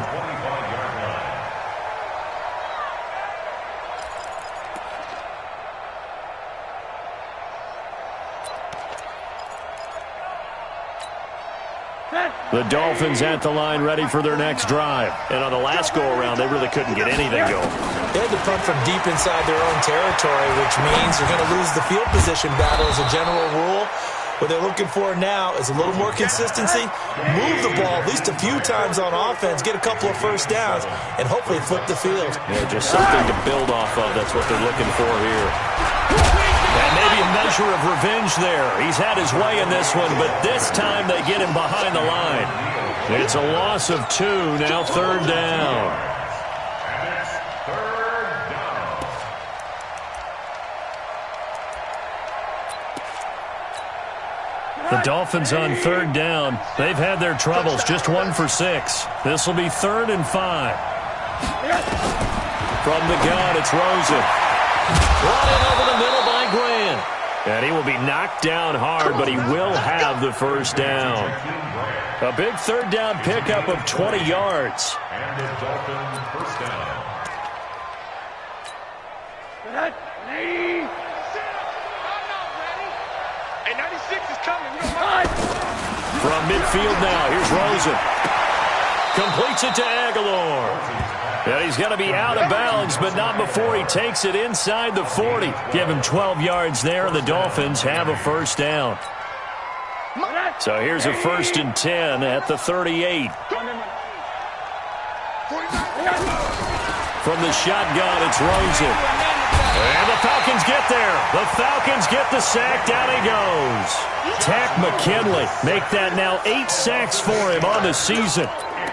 The Dolphins at the line ready for their next drive. And on the last go-around, they really couldn't get anything going. They had to punt from deep inside their own territory, which means you're going to lose the field position battle as a general rule. What they're looking for now is a little more consistency, move the ball at least a few times on offense, get a couple of first downs, and hopefully flip the field. Yeah, just something to build off of. That's what they're looking for here. And maybe a measure of revenge there. He's had his way in this one, but this time they get him behind the line. It's a loss of 2, now 3rd down. The Dolphins on 3rd down. They've had their troubles, just 1 for 6. This will be 3rd and 5. From the gun, it's Rosen. Brought in over the middle by Grant. And he will be knocked down hard, but he will have the first down. A big 3rd down pickup of 20 yards. And the Dolphins first down. Hey, 96 is coming. You don't mind. From midfield now, here's Rosen. Completes it to Aguilar. And he's going to be out of bounds, but not before he takes it inside the 40. Give him 12 yards there, and the Dolphins have a first down. So here's a 1st and 10 at the 38. From the shotgun, it's Rosen. And the Falcons get there. The Falcons get the sack. Down he goes. Tack McKinley make that now 8 sacks for him on the season.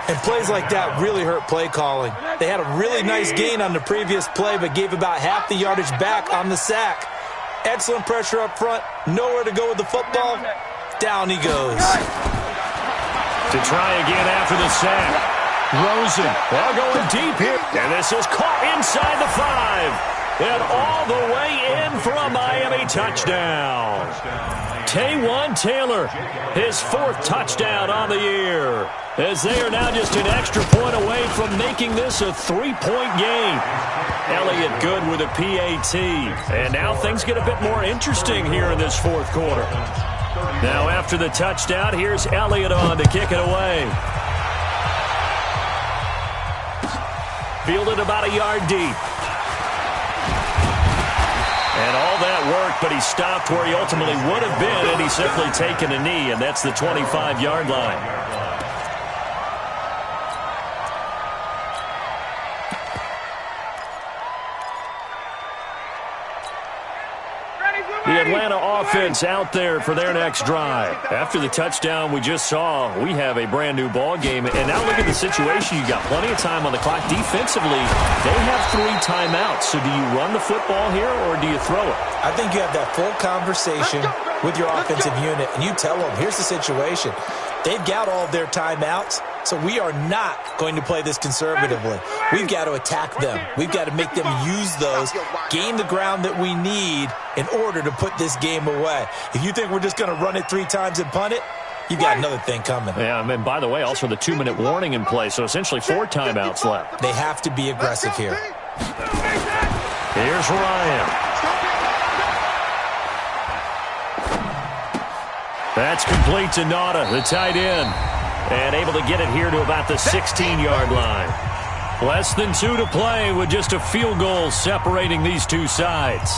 And plays like that really hurt play calling. They had a really nice gain on the previous play, but gave about half the yardage back on the sack. Excellent pressure up front. Nowhere to go with the football. Down he goes. To try again after the sack. Rosen, well, going deep here. And this is caught inside the 5. And all the way in for a Miami touchdown. Taywan Taylor, his 4th touchdown on the year. As they are now just an extra point away from making this a 3-point game. Elliott good with a PAT. And now things get a bit more interesting here in this 4th quarter. Now after the touchdown, here's Elliott on to kick it away. Fielded about a yard deep. And all that work, but he stopped where he ultimately would have been, and he's simply taken a knee, and that's the 25-yard line. The Atlanta offense out there for their next drive. After the touchdown we just saw, we have a brand-new ball game. And now look at the situation. You've got plenty of time on the clock. Defensively, they have 3 timeouts. So do you run the football here or do you throw it? I think you have that full conversation with your offensive unit, and you tell them, here's the situation. They've got all of their timeouts, so we are not going to play this conservatively. We've got to attack them. We've got to make them use those, gain the ground that we need in order to put this game away. If you think we're just going to run it 3 times and punt it, you've got another thing coming. Yeah, and by the way, also the 2-minute warning in play, so essentially 4 timeouts left. They have to be aggressive here. Here's Ryan. That's complete to Nauta, the tight end, and able to get it here to about the 16-yard line. Less than 2 to play with just a field goal separating these two sides.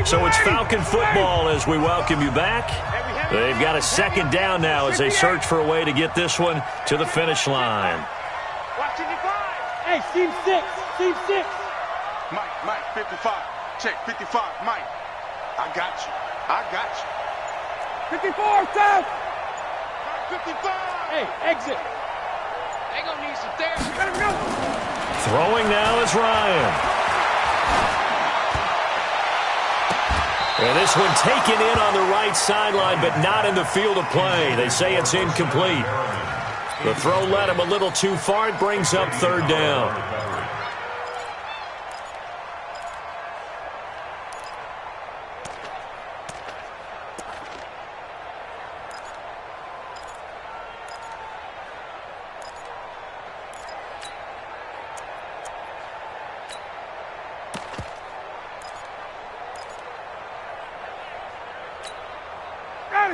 So it's Falcon football as we welcome you back. They've got a second down now as they search for a way to get this one to the finish line. Hey, team 6, team 6. Mike, 55. Check, 55, Mike. I got you. 54, down. 55. Hey, exit. They gonna need some therapy. Let him go. Throwing now is Ryan. And this one taken in on the right sideline, but not in the field of play. They say it's incomplete. The throw led him a little too far. It brings up 3rd down.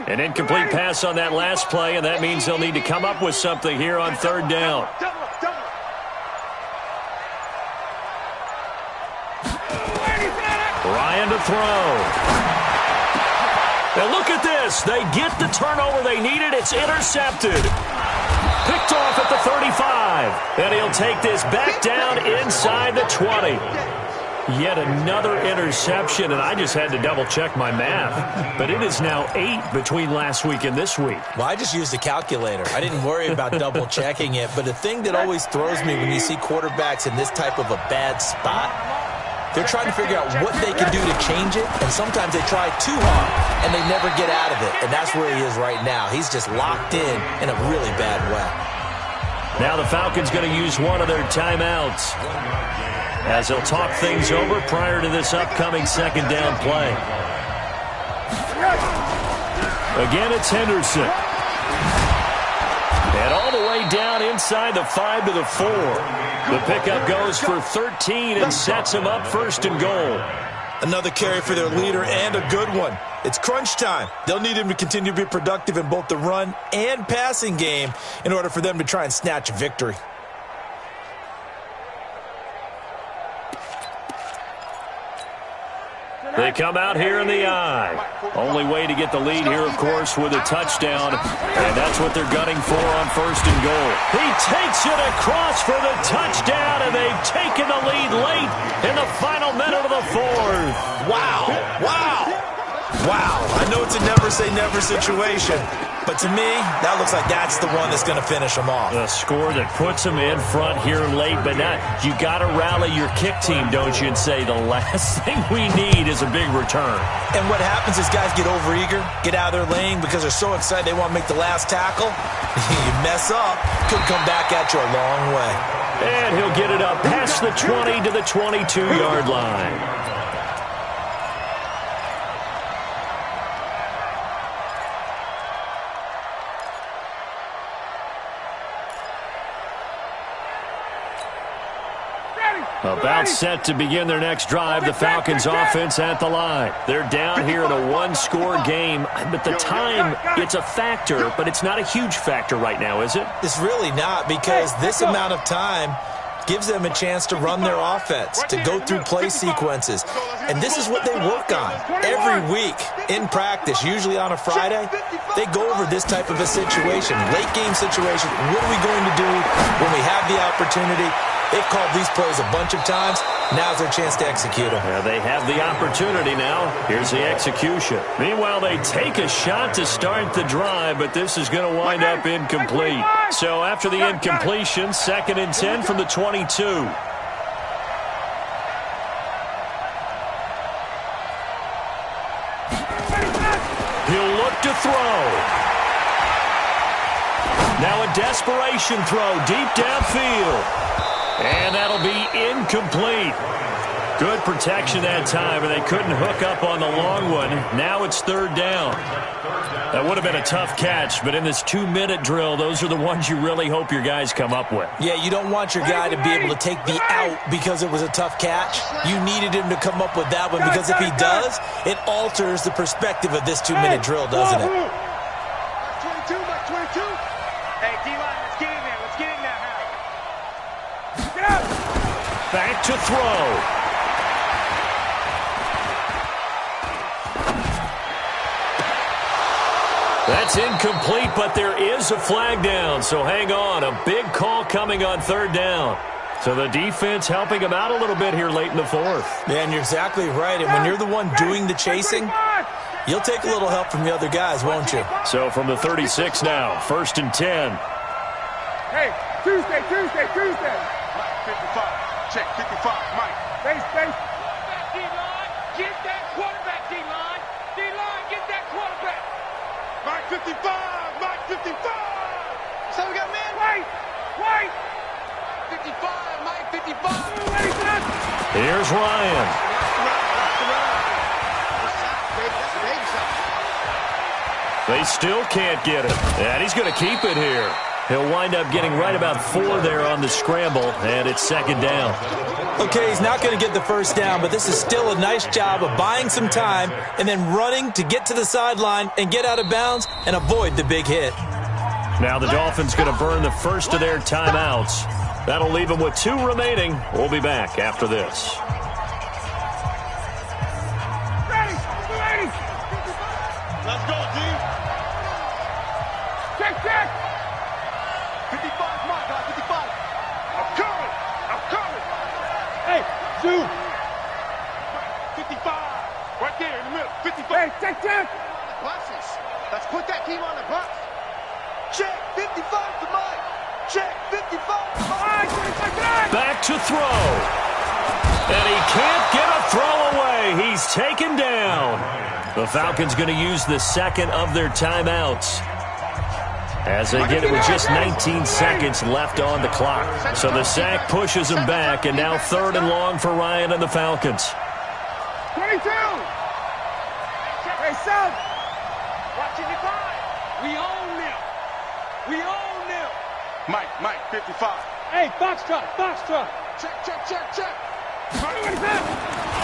An incomplete pass on that last play, and that means they'll need to come up with something here on 3rd down. Ryan to throw. And look at this. They get the turnover they needed. It's intercepted. Picked off at the 35. And he'll take this back down inside the 20. Yet another interception, and I just had to double-check my math. But it is now 8 between last week and this week. Well, I just used a calculator. I didn't worry about double-checking it. But the thing that always throws me when you see quarterbacks in this type of a bad spot, they're trying to figure out what they can do to change it, and sometimes they try too hard, and they never get out of it. And that's where he is right now. He's just locked in a really bad way. Now the Falcons going to use one of their timeouts as they'll talk things over prior to this upcoming 2nd down play. Again, it's Henderson. And all the way down inside the 5 to the 4. The pickup goes for 13 and sets him up 1st and goal. Another carry for their leader and a good one. It's crunch time. They'll need him to continue to be productive in both the run and passing game in order for them to try and snatch a victory. They come out here in the eye. Only way to get the lead here, of course, with a touchdown. And that's what they're gunning for on 1st and goal. He takes it across for the touchdown, and they've taken the lead late in the final minute of the 4th. Wow. I know it's a never-say-never situation, but to me, that looks like that's the one that's going to finish them off. A score that puts them in front here late, but not. You got to rally your kick team, don't you, and say the last thing we need is a big return. And what happens is guys get overeager, get out of their lane because they're so excited they want to make the last tackle. You mess up, could come back at you a long way. And he'll get it up past the 20 to the 22-yard line. About set to begin their next drive, the Falcons offense at the line. They're down here in a one-score game, but the time, it's a factor, but it's not a huge factor right now, is it? It's really not, because this amount of time gives them a chance to run their offense, to go through play sequences. And this is what they work on every week in practice, usually on a Friday. They go over this type of a situation, late game situation. What are we going to do when we have the opportunity? They've called these plays a bunch of times. Now's their chance to execute them. Yeah, they have the opportunity now. Here's the execution. Meanwhile, they take a shot to start the drive, but this is going to wind up incomplete. So after the incompletion, 2nd and 10 from the 22. He'll look to throw. Now a desperation throw deep downfield. And that'll be incomplete. Good protection that time, and they couldn't hook up on the long one. Now it's 3rd down. That would have been a tough catch, but in this 2-minute drill, those are the ones you really hope your guys come up with. Yeah, you don't want your guy to be able to take the out because it was a tough catch. You needed him to come up with that one, because if he does, it alters the perspective of this 2-minute drill, doesn't it? 22, Mike 22. Hey, D-line, let's get in there. Let's get in there, Harry. Get out. Back to throw. That's incomplete, but there is a flag down, so hang on. A big call coming on 3rd down. So the defense helping them out a little bit here late in the 4th. Yeah, and you're exactly right. And when you're the one doing the chasing, you'll take a little help from the other guys, won't you? So from the 36 now, 1st and 10. Hey, Tuesday. Mike, 55. Check, 55. Mike. Face. Quarterback, D-line. Get that quarterback, D-line. D-line, get that quarterback. Mike 55. Mike 55. So we got man. Wait. 55. Mike 55. Here's Ryan. They still can't get it. And he's going to keep it here. He'll wind up getting right about 4 there on the scramble, and it's 2nd down. Okay, he's not going to get the 1st down, but this is still a nice job of buying some time and then running to get to the sideline and get out of bounds and avoid the big hit. Now the Dolphins going to burn the first of their timeouts. That'll leave them with 2 remaining. We'll be back after this. Ready. Let's go, D. Check. 55, Mike, 55. I'm coming. Hey, Zoo. 55. Right there in the middle. 55. Hey, check. Buses. Let's put that team on the bus. Check, 55 to Mike. Check, 55 to Mike. Back to throw. And he can't get a throw away. He's taken down. The Falcons going to use the 2nd of their timeouts, as they get it with just 19 seconds left on the clock. So the sack pushes them back, and now 3rd and long for Ryan and the Falcons. 22! Hey, son! Watching your time. We own them. Mike, 55. Hey, Foxtrot. Check.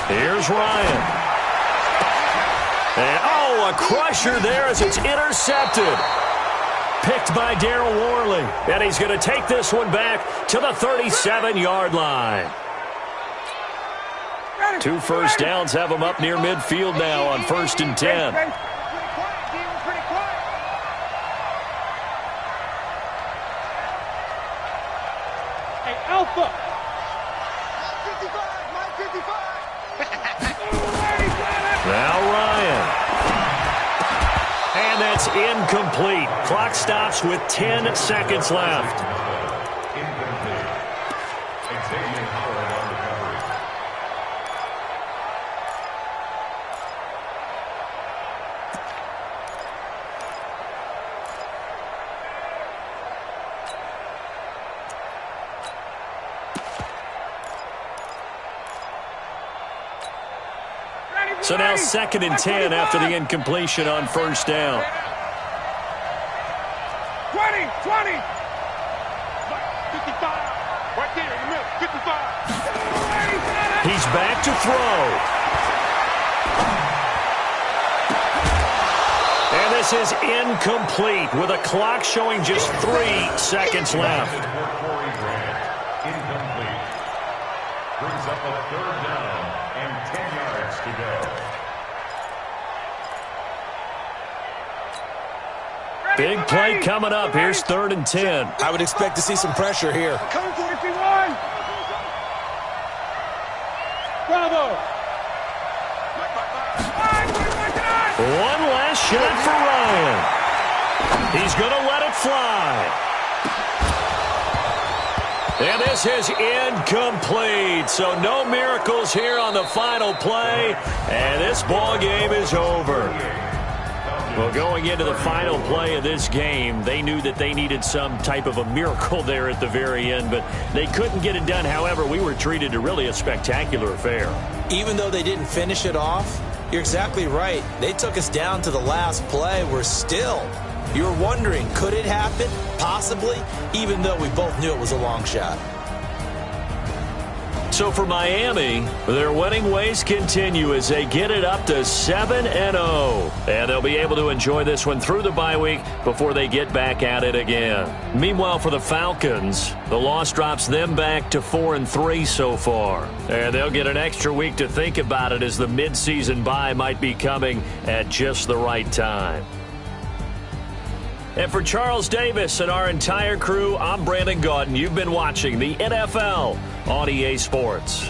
Here's Ryan. And, a crusher there as it's intercepted. Picked by Darryl Worley. And he's going to take this one back to the 37-yard line. 2 first downs have him up near midfield now on 1st and 10. Pretty quiet. Hey, Alpha. Mike 55. Now Ryan. And that's incomplete. Clock stops with 10 seconds left. So now 2nd and 10 after the incompletion on 1st down. 20. 55. Right there in the middle. 55. He's back to throw. And this is incomplete with a clock showing just 3 seconds left. Incomplete. Brings up a 3rd down and 10 yards to go. Big play coming up. Here's 3rd and 10. I would expect to see some pressure here. Come 41. Bravo. One last shot for Ryan. He's going to let it fly. And this is incomplete. So no miracles here on the final play. And this ball game is over. Well, going into the final play of this game, they knew that they needed some type of a miracle there at the very end, but they couldn't get it done. However, we were treated to really a spectacular affair. Even though they didn't finish it off, you're exactly right. They took us down to the last play. We're still, you're wondering, could it happen? Possibly, even though we both knew it was a long shot. So for Miami, their winning ways continue as they get it up to 7-0. And they'll be able to enjoy this one through the bye week before they get back at it again. Meanwhile, for the Falcons, the loss drops them back to 4-3 so far. And they'll get an extra week to think about it as the midseason bye might be coming at just the right time. And for Charles Davis and our entire crew, I'm Brandon Gaudin. You've been watching the NFL on EA Sports.